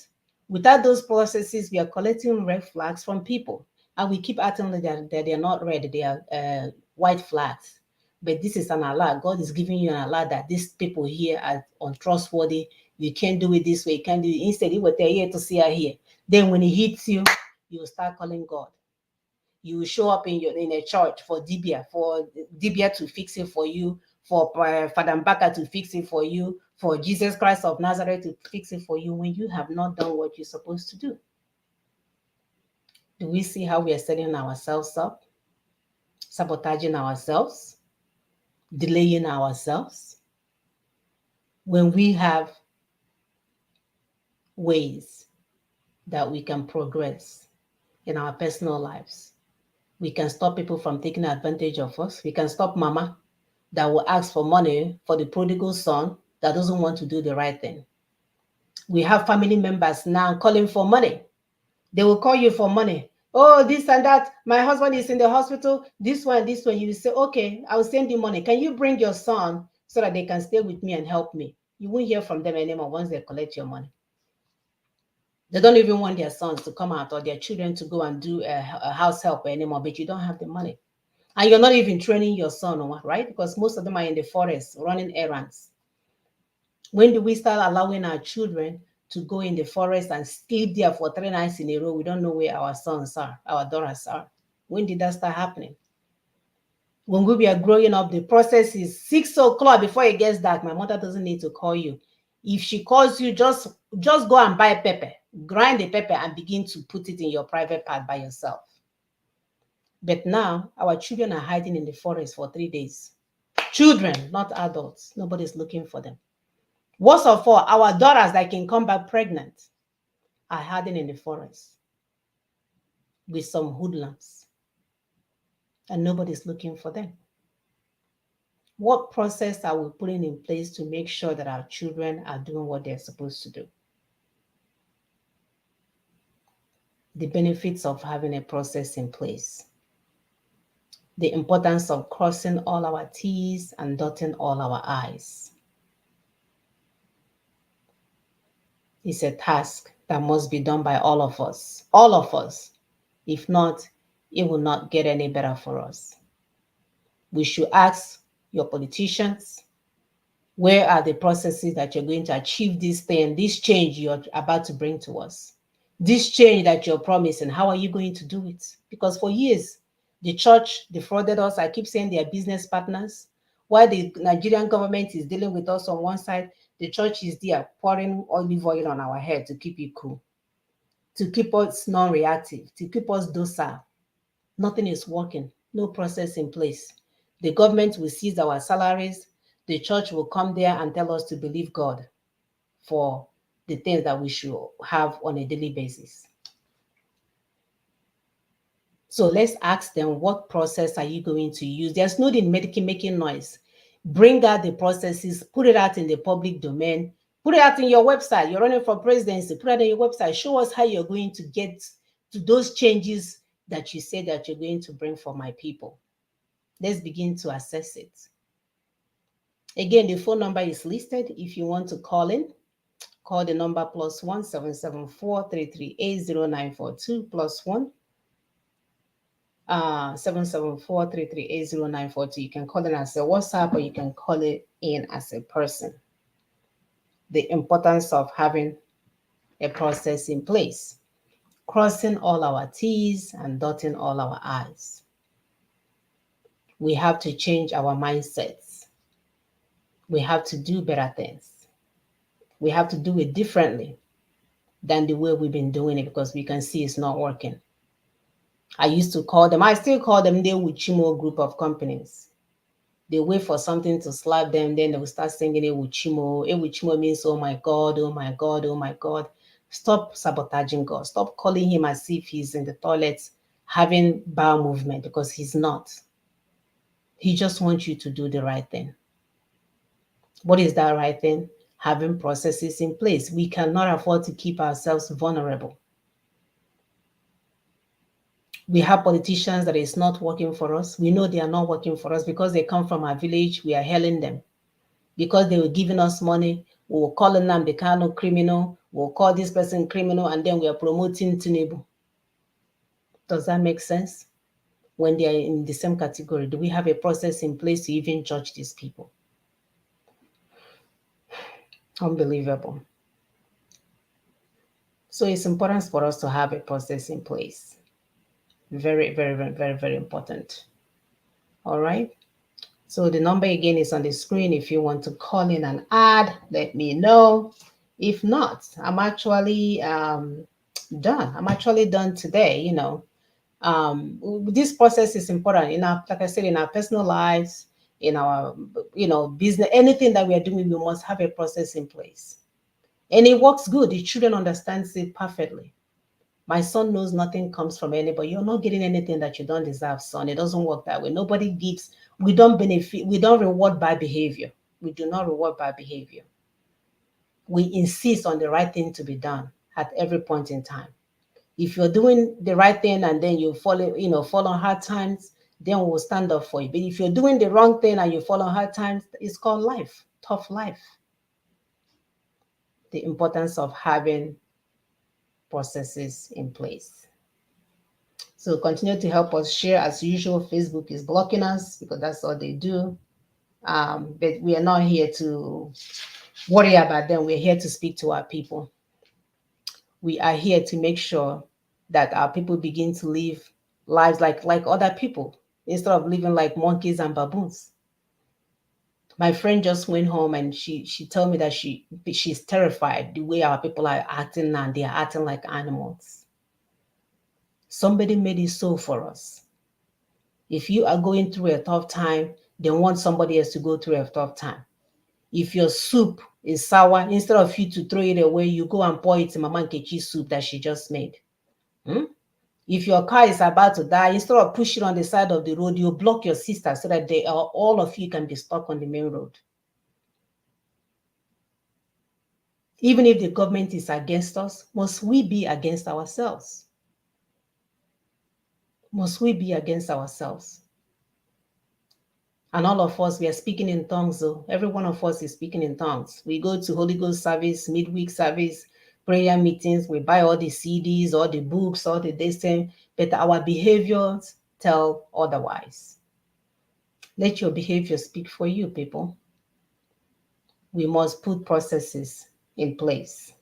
Without those processes, we are collecting red flags from people. And we keep acting like that they are not red, they are white flags. But this is an alert. God is giving you an alert that these people here are untrustworthy. You can't do it this way. You can't do it. Instead, you will tell here to see her here. Then when it hits you, you will start calling God. You show up in a church for Dibia to fix it for you, for Father Mbaka to fix it for you, for Jesus Christ of Nazareth to fix it for you when you have not done what you're supposed to do. Do we see how we are setting ourselves up, sabotaging ourselves, delaying ourselves? When we have ways that we can progress in our personal lives, we can stop people from taking advantage of us. We can stop mama that will ask for money for the prodigal son that doesn't want to do the right thing. We have family members now calling for money. They will call you for money. Oh, this and that. My husband is in the hospital. This one, this one. You say, okay, I'll send you money. Can you bring your son so that they can stay with me and help me? You won't hear from them anymore once they collect your money. They don't even want their sons to come out or their children to go and do a house help anymore, but you don't have the money. And you're not even training your son, right? Because most of them are in the forest running errands. When do we start allowing our children to go in the forest and sleep there for 3 nights in a row? We don't know where our sons are, our daughters are. When did that start happening? When we are growing up, the process is 6 o'clock before it gets dark. My mother doesn't need to call you. If she calls you, just go and buy pepper, grind the pepper and begin to put it in your private part by yourself. But now our children are hiding in the forest for 3 days. Children, not adults. Nobody's looking for them. Worst of all, our daughters that can come back pregnant are hiding in the forest with some hoodlums, and nobody's looking for them. What process are we putting in place to make sure that our children are doing what they're supposed to do? The benefits of having a process in place. The importance of crossing all our T's and dotting all our I's. It's a task that must be done by all of us. All of us. If not, it will not get any better for us. We should ask your politicians, where are the processes that you're going to achieve this thing, this change you're about to bring to us? This change that you're promising, how are you going to do it? Because for years, the church defrauded us. I keep saying they are business partners. While the Nigerian government is dealing with us on one side, the church is there pouring olive oil on our head to keep it cool, to keep us non-reactive, to keep us docile. Nothing is working, no process in place. The government will seize our salaries. The church will come there and tell us to believe God for the things that we should have on a daily basis. So let's ask them, what process are you going to use? There's no need making noise. Bring out the processes, put it out in the public domain, put it out in your website. You're running for presidency, put it on your website. Show us how you're going to get to those changes that you say that you're going to bring for my people. Let's begin to assess it. Again, the phone number is listed. If you want to call in, call the number +1 774 338 0942 +1 774 338 0942. You can call in as a WhatsApp or you can call it in as a person. The importance of having a process in place, crossing all our T's and dotting all our I's. We have to change our mindsets. We have to do better things. We have to do it differently than the way we've been doing it because we can see it's not working. I used to call them, I still call them the Uchimo group of companies. They wait for something to slap them, then they will start singing Ewuchimo. Ewuchimo means, oh my God, oh my God, oh my God. Stop sabotaging God. Stop calling him as if he's in the toilet having bowel movement because he's not. He just wants you to do the right thing. What is that right thing? Having processes in place. We cannot afford to keep ourselves vulnerable. We have politicians that is not working for us. We know they are not working for us because they come from our village. We are hailing them. Because they were giving us money, we were calling them the kind of criminal, we'll call this person criminal, and then we are promoting Tinubu. Does that make sense? When they are in the same category, do we have a process in place to even judge these people? Unbelievable. So it's important for us to have a process in place. Very, very, very, very, very important. All right. So the number again is on the screen. If you want to call in and add, let me know. If not, I'm actually done. I'm actually done today. This process is important in our, like I said, in our personal lives, in our, business, anything that we are doing, we must have a process in place. And it works good. The children understands it perfectly. My son knows nothing comes from anybody. You're not getting anything that you don't deserve, son. It doesn't work that way. Nobody gives, we don't benefit, we don't reward by behavior. We do not reward by behavior. We insist on the right thing to be done at every point in time. If you're doing the right thing and then you fall on hard times, then we'll stand up for you. But if you're doing the wrong thing and you fall on hard times, it's called life, tough life. The importance of having processes in place. So continue to help us share. As usual, Facebook is blocking us because that's all they do. But we are not here to worry about them. We're here to speak to our people. We are here to make sure that our people begin to live lives like other people instead of living like monkeys and baboons. My friend just went home and she told me that she's terrified the way our people are acting now. They are acting like animals. Somebody made it so for us. If you are going through a tough time, then want somebody else to go through a tough time. If your soup is sour, instead of you to throw it away, you go and pour it in Mama Nkechi's soup that she just made. If your car is about to die, instead of pushing it on the side of the road, you block your sister so that all of you can be stuck on the main road. Even if the government is against us, must we be against ourselves? Must we be against ourselves? And all of us, we are speaking in tongues, though. Every one of us is speaking in tongues. We go to Holy Ghost service, midweek service, prayer meetings. We buy all the CDs, all the books, all the this thing, but our behaviors tell otherwise. Let your behavior speak for you, people. We must put processes in place,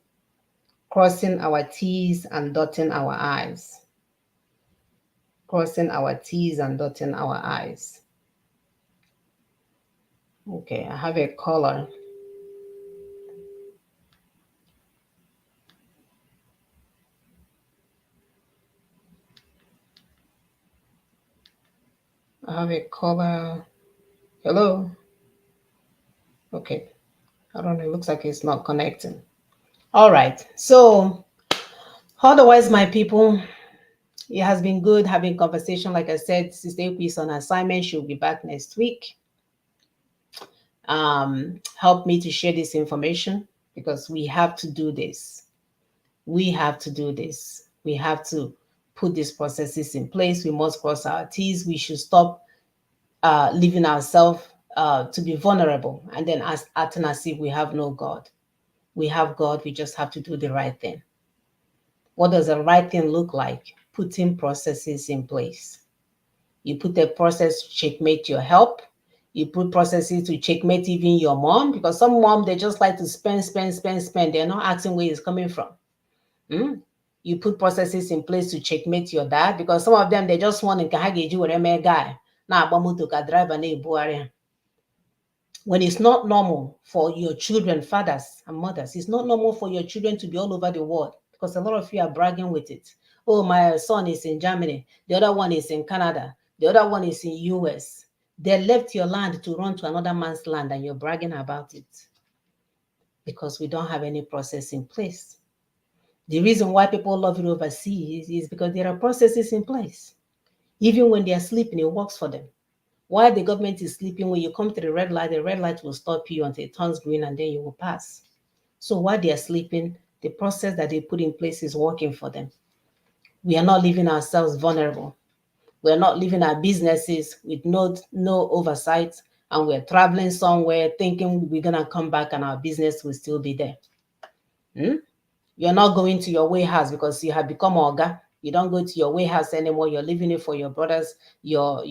crossing our T's and dotting our I's. Crossing our T's and dotting our I's. Okay, I have a caller. I have a caller. Hello? Okay. I don't know. It looks like it's not connecting. All right. So, otherwise, my people, it has been good having conversation. Like I said, Sister Equi is on assignment. She'll be back next week. Help me to share this information because we have to do this. We have to do this. We have to put these processes in place. We must cross our T's. We should stop leaving ourselves to be vulnerable and then acting as if we have no God. We have God. We just have to do the right thing. What does the right thing look like? Putting processes in place. You put a process to checkmate your help. You put processes to checkmate even your mom, because some mom, they just like to spend. They're not asking where it's coming from. You put processes in place to checkmate your dad, because some of them, they just want to kahage with a guy. Now, driver when it's not normal for your children, fathers and mothers, it's not normal for your children to be all over the world, because a lot of you are bragging with it. Oh, my son is in Germany. The other one is in Canada. The other one is in US. They left your land to run to another man's land and you're bragging about it because we don't have any process in place. The reason why people love it overseas is because there are processes in place. Even when they are sleeping, it works for them. While the government is sleeping, when you come to the red light will stop you until it turns green and then you will pass. So while they are sleeping, the process that they put in place is working for them. We are not leaving ourselves vulnerable. We are not leaving our businesses with no oversight, and we're traveling somewhere thinking we're gonna come back and our business will still be there. Hmm? You're not going to your warehouse because you have become Oga. You don't go to your warehouse anymore. You're leaving it for your brothers, your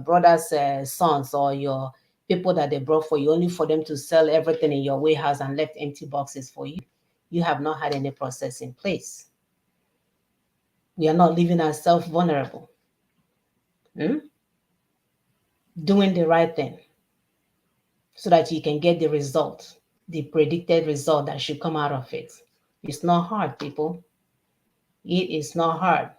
brothers' sons, or your people that they brought for you, only for them to sell everything in your warehouse and left empty boxes for you. You have not had any process in place. We are not leaving ourselves vulnerable. Hmm? Doing the right thing so that you can get the result, the predicted result that should come out of it. It's not hard, people. It is not hard.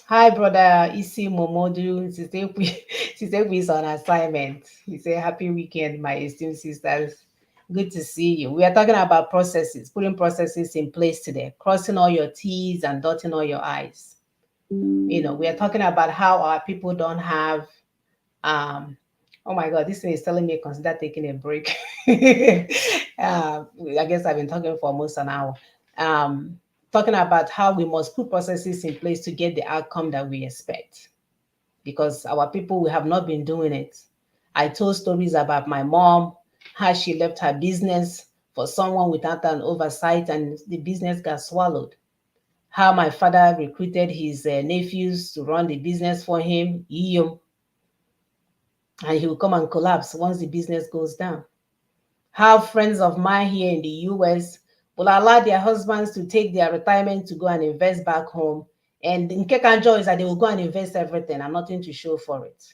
Hi, brother Isi Momodu. Sisekwe is on assignment. He said, happy weekend, my esteemed sisters. Good to see you. We are talking about processes, putting processes in place today, crossing all your T's and dotting all your I's. We are talking about how our people don't have, oh my God, this thing is telling me consider taking a break. I guess I've been talking for almost an hour. Um, Talking about how we must put processes in place to get the outcome that we expect, because our people, we have not been doing it. I told stories about my mom, how she left her business for someone without an oversight and the business got swallowed. How my father recruited his nephews to run the business for him, and he will come and collapse once the business goes down. How friends of mine here in the US will allow their husbands to take their retirement to go and invest back home. And in Kekanjo is that they will go and invest everything and nothing to show for it,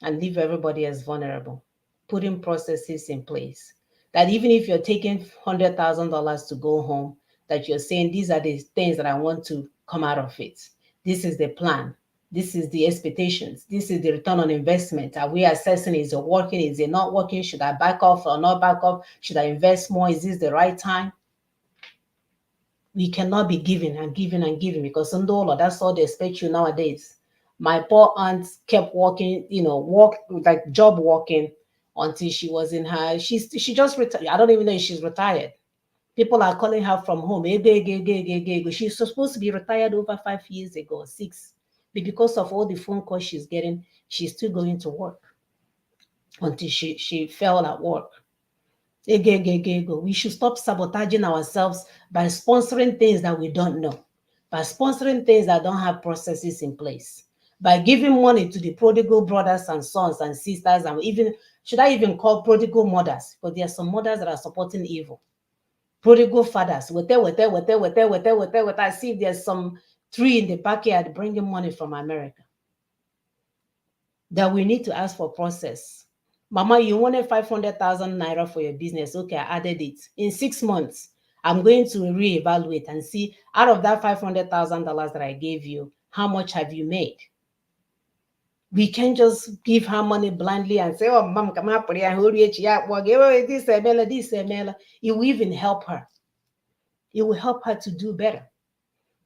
and leave everybody as vulnerable. Putting processes in place that even if you're taking $100,000 to go home, that you're saying these are the things that I want to come out of it. This is the plan. This is the expectations. This is the return on investment. Are we assessing, is it working? Is it not working? Should I back off or not back off? Should I invest more? Is this the right time? We cannot be giving and giving and giving, because that's all they expect you nowadays. My poor aunt kept working, like job working until she was in her, she just retired. I don't even know if she's retired. People are calling her from home. She's supposed to be retired over 5 years ago, 6. But because of all the phone calls she's getting, she's still going to work until she fell at work. We should stop sabotaging ourselves by sponsoring things that we don't know, by sponsoring things that don't have processes in place, by giving money to the prodigal brothers and sons and sisters, and even, should I even call prodigal mothers? Because there are some mothers that are supporting evil. Prodigal fathers, I see if there's some tree in the backyard bringing money from America. That we need to ask for process. Mama, you wanted 500,000 naira for your business. Okay, I added it. In 6 months, I'm going to reevaluate and see, out of that $500,000 that I gave you, how much have you made? We can't just give her money blindly and say, oh, mom, come up here, this. It will even help her. It will help her to do better.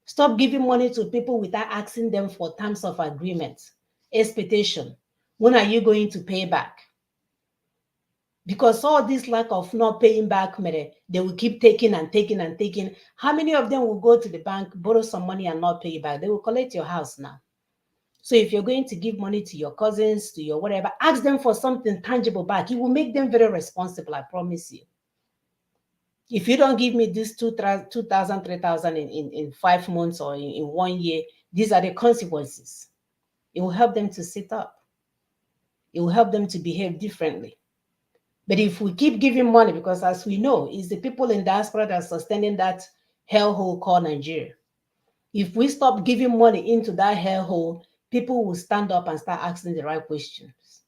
Stop giving money to people without asking them for terms of agreement, expectation. When are you going to pay back? Because all this lack of not paying back, they will keep taking and taking and taking. How many of them will go to the bank, borrow some money and not pay back? They will collect your house now. So if you're going to give money to your cousins, to your whatever, ask them for something tangible back. It will make them very responsible, I promise you. If you don't give me this 2,000, 3,000 in 5 months or in 1 year, these are the consequences. It will help them to sit up. It will help them to behave differently. But if we keep giving money, because as we know, it's the people in diaspora that are sustaining that hellhole called Nigeria. If we stop giving money into that hellhole, people will stand up and start asking the right questions.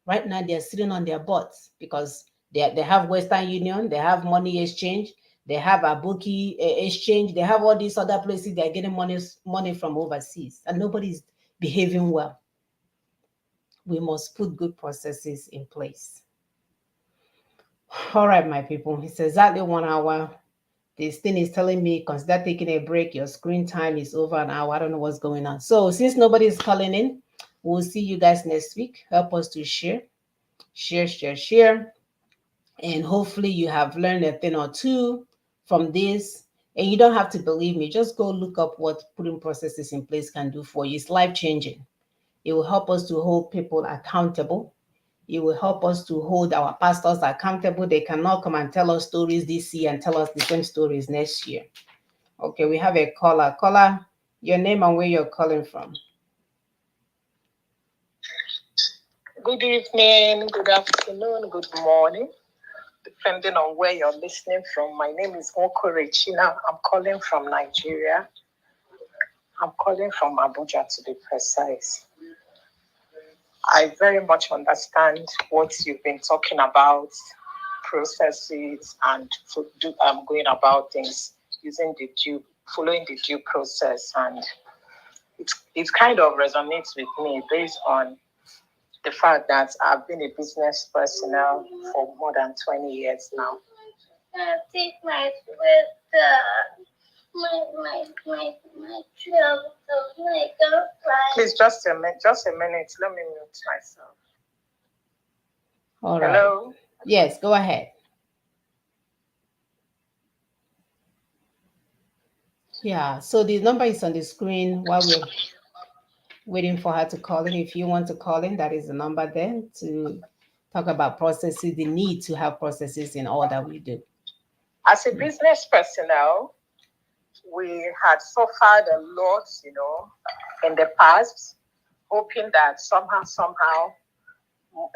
Right now, they're sitting on their butts because they have Western Union, they have money exchange, they have Abuki exchange, they have all these other places they're getting money from overseas, and nobody's behaving well. We must put good processes in place. All right, my people, it's exactly 1 hour. This thing is telling me consider taking a break. Your screen time is over an hour. I don't know what's going on. So since nobody is calling in, we'll see you guys next week. Help us to share. And hopefully you have learned a thing or two from this. And you don't have to believe me. Just go look up what putting processes in place can do for you. It's life changing. It will help us to hold people accountable. It will help us to hold our pastors accountable. They cannot come and tell us stories this year and tell us the same stories next year. Okay, we have a caller. Caller, your name and where you're calling from. Good evening, good afternoon, good morning, depending on where you're listening from. My name is Oko Rechina. I'm calling from Nigeria. I'm calling from Abuja, to be precise. I very much understand what you've been talking about, processes and going about things following the due process, and it kind of resonates with me based on the fact that I've been a business person now for more than 20 years now. Take my Please, just a minute. Let me mute myself. All right. Hello? Yes, go ahead. Yeah, so the number is on the screen while we're waiting for her to call in. If you want to call in, that is the number there to talk about processes, the need to have processes in all that we do. As a business personnel, we had suffered a lot, in the past, hoping that somehow,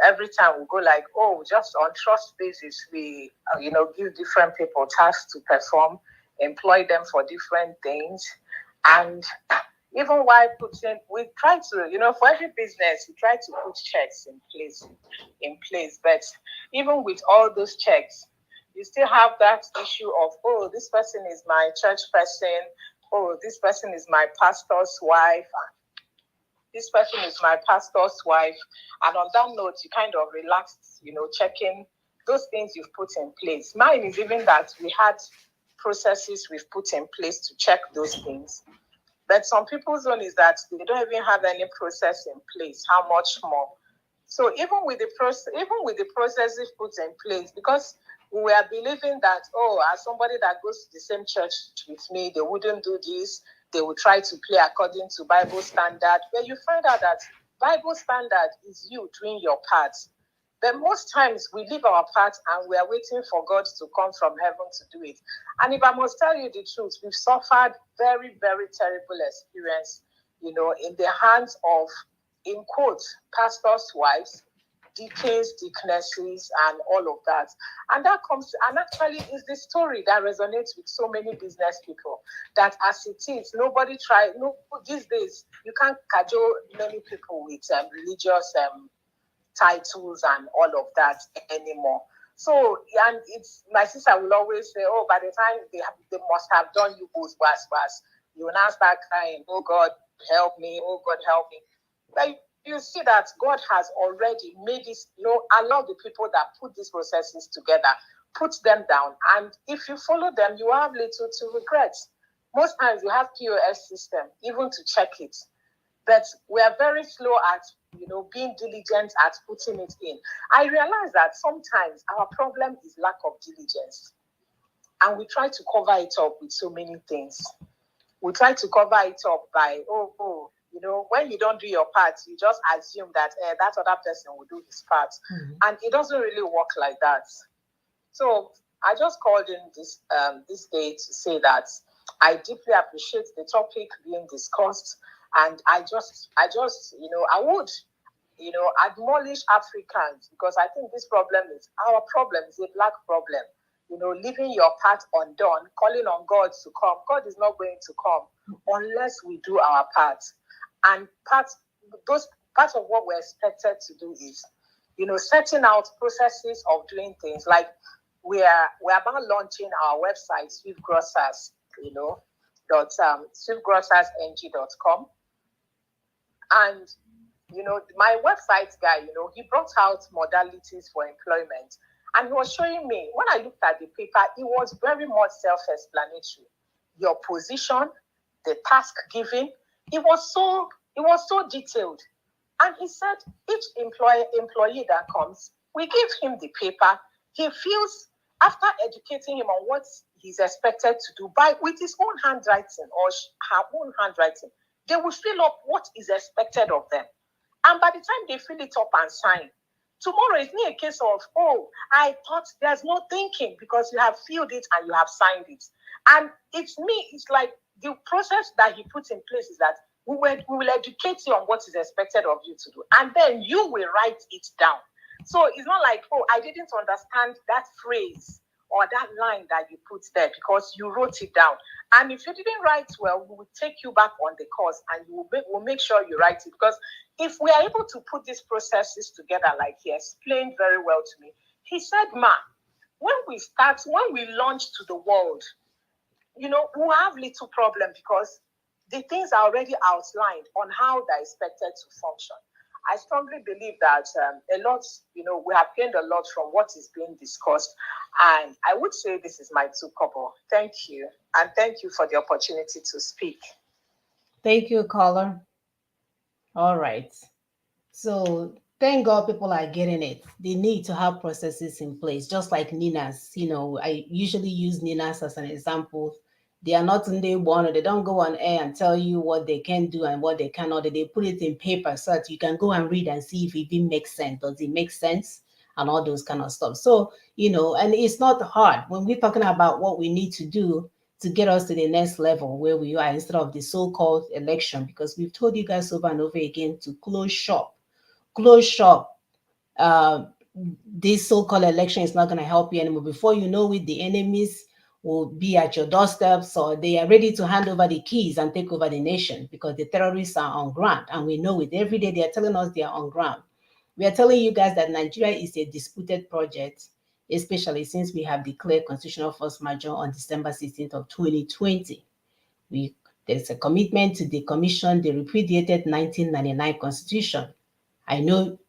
every time we go like, just on trust basis, we, give different people tasks to perform, employ them for different things. And even while we try to, for every business, we try to put checks in place. But even with all those checks, you still have that issue of, this person is my church person. This person is my pastor's wife. This person is my pastor's wife. And on that note, you kind of relaxed, checking those things you've put in place. Mine is even that we had processes we've put in place to check those things. But some people's own is that they don't even have any process in place. How much more? So even with the processes put in place, because we were believing that, as somebody that goes to the same church with me, they wouldn't do this. They would try to play according to Bible standard. But you find out that Bible standard is you doing your part. But most times we leave our part and we are waiting for God to come from heaven to do it. And if I must tell you the truth, we've suffered very, very terrible experience, in the hands of, in quotes, pastors' wives, deacons, deaconesses, and all of that. And that actually is the story that resonates with so many business people, that as it is, these days, you can't cajole many people with religious titles and all of that anymore. So, and it's, my sister will always say, by the time they must have done you both was. You will now start crying, oh God, help me, oh God, help me. But you see that God has already made this, allow the people that put these processes together, put them down. And if you follow them, you have little to regret. Most times you have POS system, even to check it. But we are very slow at, being diligent at putting it in. I realize that sometimes our problem is lack of diligence. And we try to cover it up with so many things. We try to cover it up by, when you don't do your part, you just assume that that other person will do his part. Mm-hmm. And it doesn't really work like that. So I just called in this day to say that I deeply appreciate the topic being discussed. And I would, admonish Africans, because I think our problem is a black problem. Leaving your part undone, calling on God to come. God is not going to come unless we do our part. And part of what we're expected to do is, setting out processes of doing things. Like we're about launching our website, Swift Grocers, swiftgrocersng.com. And, my website guy, he brought out modalities for employment. And he was showing me, when I looked at the paper, it was very much self-explanatory. Your position, the task given, it was so detailed. And he said each employee that comes, we give him the paper. He feels, after educating him on what he's expected to do by with his own handwriting or her own handwriting, they will fill up what is expected of them. And by the time they fill it up and sign, tomorrow it's not a case of, oh, I thought there's no thinking because you have filled it and you have signed it. And it's like the process that he puts in place is that we will educate you on what is expected of you to do. And then you will write it down. So it's not like, oh, I didn't understand that phrase or that line that you put there because you wrote it down. And if you didn't write well, we will take you back on the course and we'll make sure you write it. Because if we are able to put these processes together, like he explained very well to me, he said, Ma, when we launch to the world, we'll have little problem because the things are already outlined on how they're expected to function. I strongly believe that a lot, we have gained a lot from what is being discussed. And I would say this is my two couple. Thank you. And thank you for the opportunity to speak. Thank you, caller. All right. So thank God people are getting it. They need to have processes in place, just like Ninas. I usually use Ninas as an example. They are not in day one, or they don't go on air and tell you what they can do and what they cannot. They put it in paper so that you can go and read and see if it even makes sense. Does it make sense? And all those kind of stuff. So, and it's not hard when we're talking about what we need to do to get us to the next level where we are instead of the so-called election, because we've told you guys over and over again to close shop. Uh, this so-called election is not going to help you anymore. Before you know it, the enemies will be at your doorstep. So they are ready to hand over the keys and take over the nation because the terrorists are on ground. And we know it. Every day they are telling us they are on ground. We are telling you guys that Nigeria is a disputed project, especially since we have declared constitutional force majeure on December 16th of 2020. There's a commitment to decommission the repudiated 1999 constitution. I know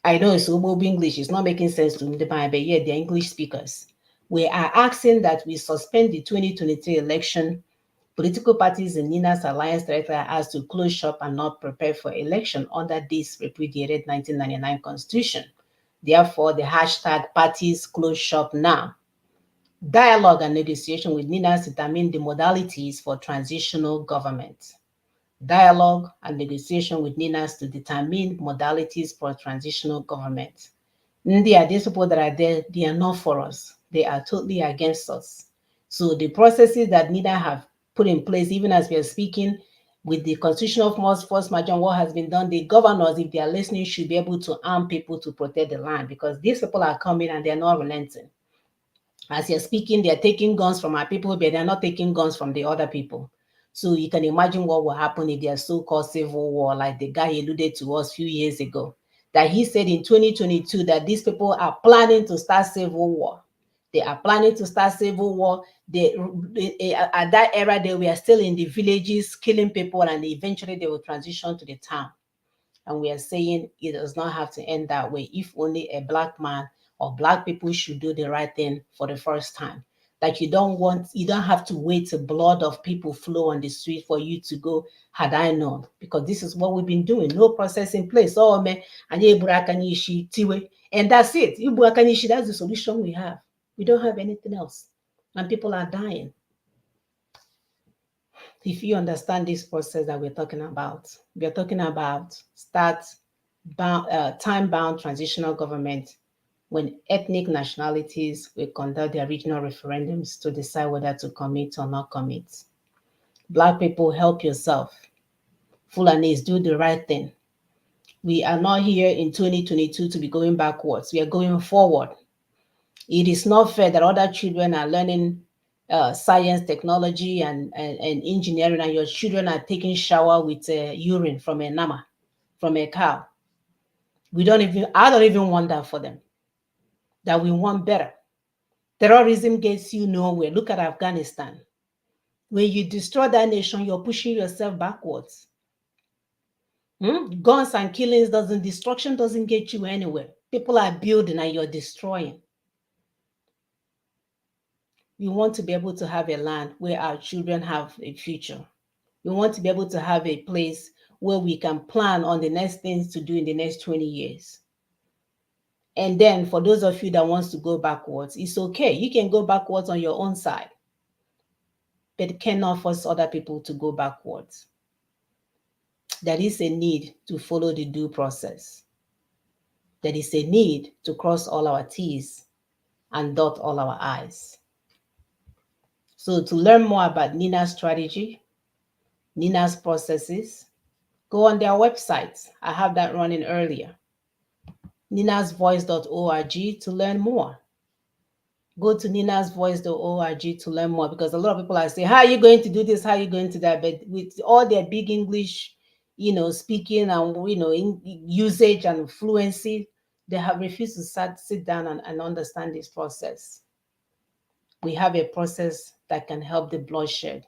I know it's Ubob English. It's not making sense to me, but yet they're English speakers. We are asking that we suspend the 2023 election. Political parties in Nina's alliance director are asked to close shop and not prepare for election under this repudiated 1999 constitution. Therefore, the hashtag parties close shop now. Dialogue and negotiation with Ninas determine the modalities for transitional government. Dialogue and negotiation with Ninas to determine modalities for transitional government. These people that are there, they are not for us. They are totally against us. So the processes that NIDA have put in place, even as we are speaking, with the constitutional force majeure, what has been done, the governors, if they are listening, should be able to arm people to protect the land because these people are coming and they are not relenting. As you're speaking, they're taking guns from our people, but they're not taking guns from the other people. So you can imagine what will happen if there's so-called civil war, like the guy alluded to us a few years ago, that he said in 2022 that these people are planning to start civil war. They are planning to start civil war. At that era, they were still in the villages killing people, and eventually they will transition to the town. And we are saying it does not have to end that way. If only a black man or black people should do the right thing for the first time. That you don't have to wait till blood of people flow on the street for you to go, had I known, because this is what we've been doing. No process in place. Oh man, and that's it. That's the solution we have. We don't have anything else. And people are dying. If you understand this process that we're talking about, we're talking about time-bound transitional government when ethnic nationalities will conduct their regional referendums to decide whether to commit or not commit. Black people, help yourself. Fulanis, do the right thing. We are not here in 2022 to be going backwards. We are going forward. It is not fair that other children are learning science, technology, and engineering, and your children are taking shower with urine from a nama, from a cow. I don't even want that for them. That we want better. Terrorism gets you nowhere. Look at Afghanistan. When you destroy that nation, you're pushing yourself backwards. Guns and killings destruction doesn't get you anywhere. People are building and you're destroying. We want to be able to have a land where our children have a future. We want to be able to have a place where we can plan on the next things to do in the next 20 years. And then for those of you that wants to go backwards, it's okay. You can go backwards on your own side, but cannot force other people to go backwards. There is a need to follow the due process. There is a need to cross all our T's and dot all our I's. So to learn more about Nina's strategy, Nina's processes, go on their websites. I have that running earlier. ninasvoice.org to learn more. Go to ninasvoice.org to learn more, because a lot of people are saying, how are you going to do this? How are you going to do that? But with all their big English, speaking and, usage and fluency, they have refused to sit down and understand this process. We have a process that can help the bloodshed.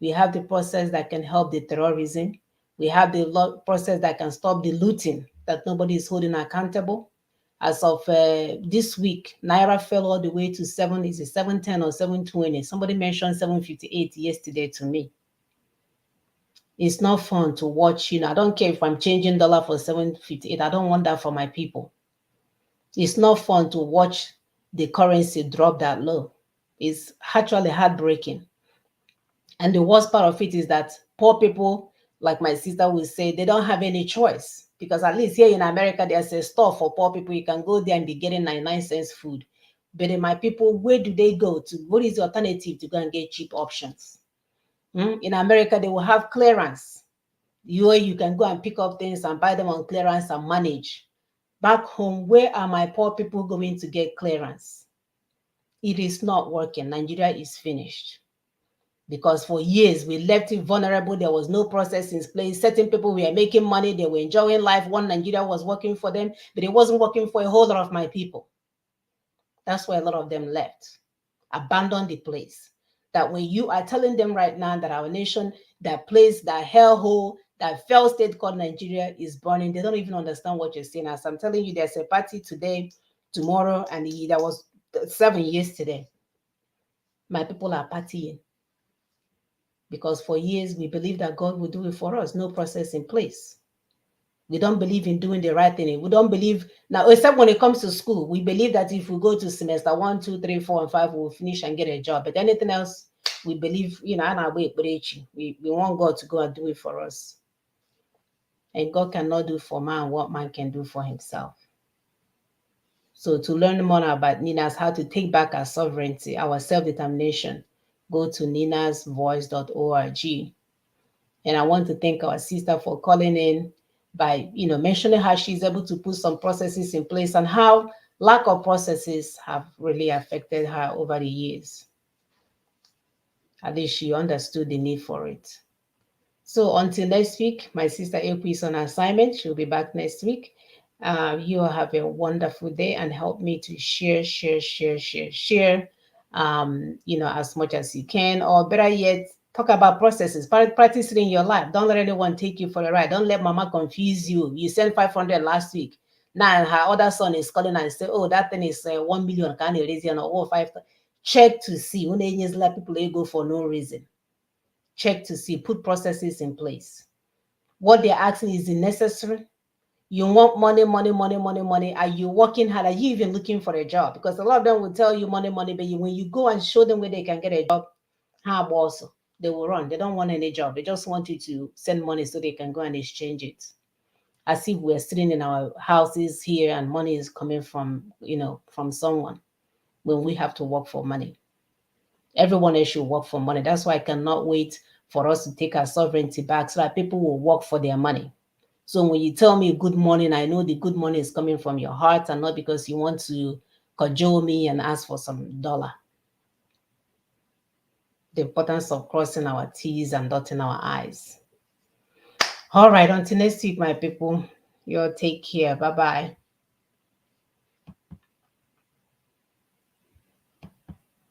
We have the process that can help the terrorism. We have the process that can stop the looting that nobody is holding accountable. As of this week, Naira fell all the way to 710 or 720. Somebody mentioned 758 yesterday to me. It's not fun to watch. I don't care if I'm changing dollar for 758. I don't want that for my people. It's not fun to watch the currency drop that low. It's actually heartbreaking. And the worst part of it is that poor people, like my sister will say, they don't have any choice, because at least here in America, there's a store for poor people. You can go there and be getting 99 cents food. But in my people, where do they go to? What is the alternative to go and get cheap options? In America, they will have clearance. You can go and pick up things and buy them on clearance and manage. Back home, where are my poor people going to get clearance? It is not working. Nigeria is finished. Because for years we left it vulnerable. There was no process in place. Certain people were making money, they were enjoying life. One Nigeria was working for them, but it wasn't working for a whole lot of my people. That's why a lot of them left, abandoned the place. That when you are telling them right now that our nation, that place, that hellhole, that failed state called Nigeria is burning, they don't even understand what you're saying. As I'm telling you, there's a party today, tomorrow, and there was 7 years today. My people are partying. Because for years, we believe that God will do it for us. No process in place. We don't believe in doing the right thing. We don't believe, now, except when it comes to school, we believe that if we go to semester 1, 2, 3, 4, and 5, we'll finish and get a job. But anything else, we believe, we want God to go and do it for us. And God cannot do for man what man can do for himself. So to learn more about Nina's, how to take back our sovereignty, our self-determination, go to ninasvoice.org. And I want to thank our sister for calling in by, mentioning how she's able to put some processes in place and how lack of processes have really affected her over the years. At least she understood the need for it. So until next week, my sister Eku is on assignment. She'll be back next week. You all have a wonderful day, and help me to share, as much as you can, or better yet, talk about processes. Practice it in your life. Don't let anyone take you for a ride. Don't let mama confuse you. You sent 500 last week. Now her other son is calling and say, oh, that thing is 1 million. Can you raise it? Or 5? Check to see. When they just let people go for no reason. Check to see. Put processes in place. What they're asking is necessary. You want money. Are you working hard? Are you even looking for a job? Because a lot of them will tell you money, but when you go and show them where they can get a job, also they will run. They don't want any job. They just want you to send money so they can go and exchange it. As if we're sitting in our houses here and money is coming from, from someone, when we have to work for money. Everyone else should work for money. That's why I cannot wait for us to take our sovereignty back, so that people will work for their money. So when you tell me good morning, I know the good morning is coming from your heart and not because you want to cajole me and ask for some dollar. The importance of crossing our T's and dotting our I's. All right, until next week, my people. You all take care. Bye-bye.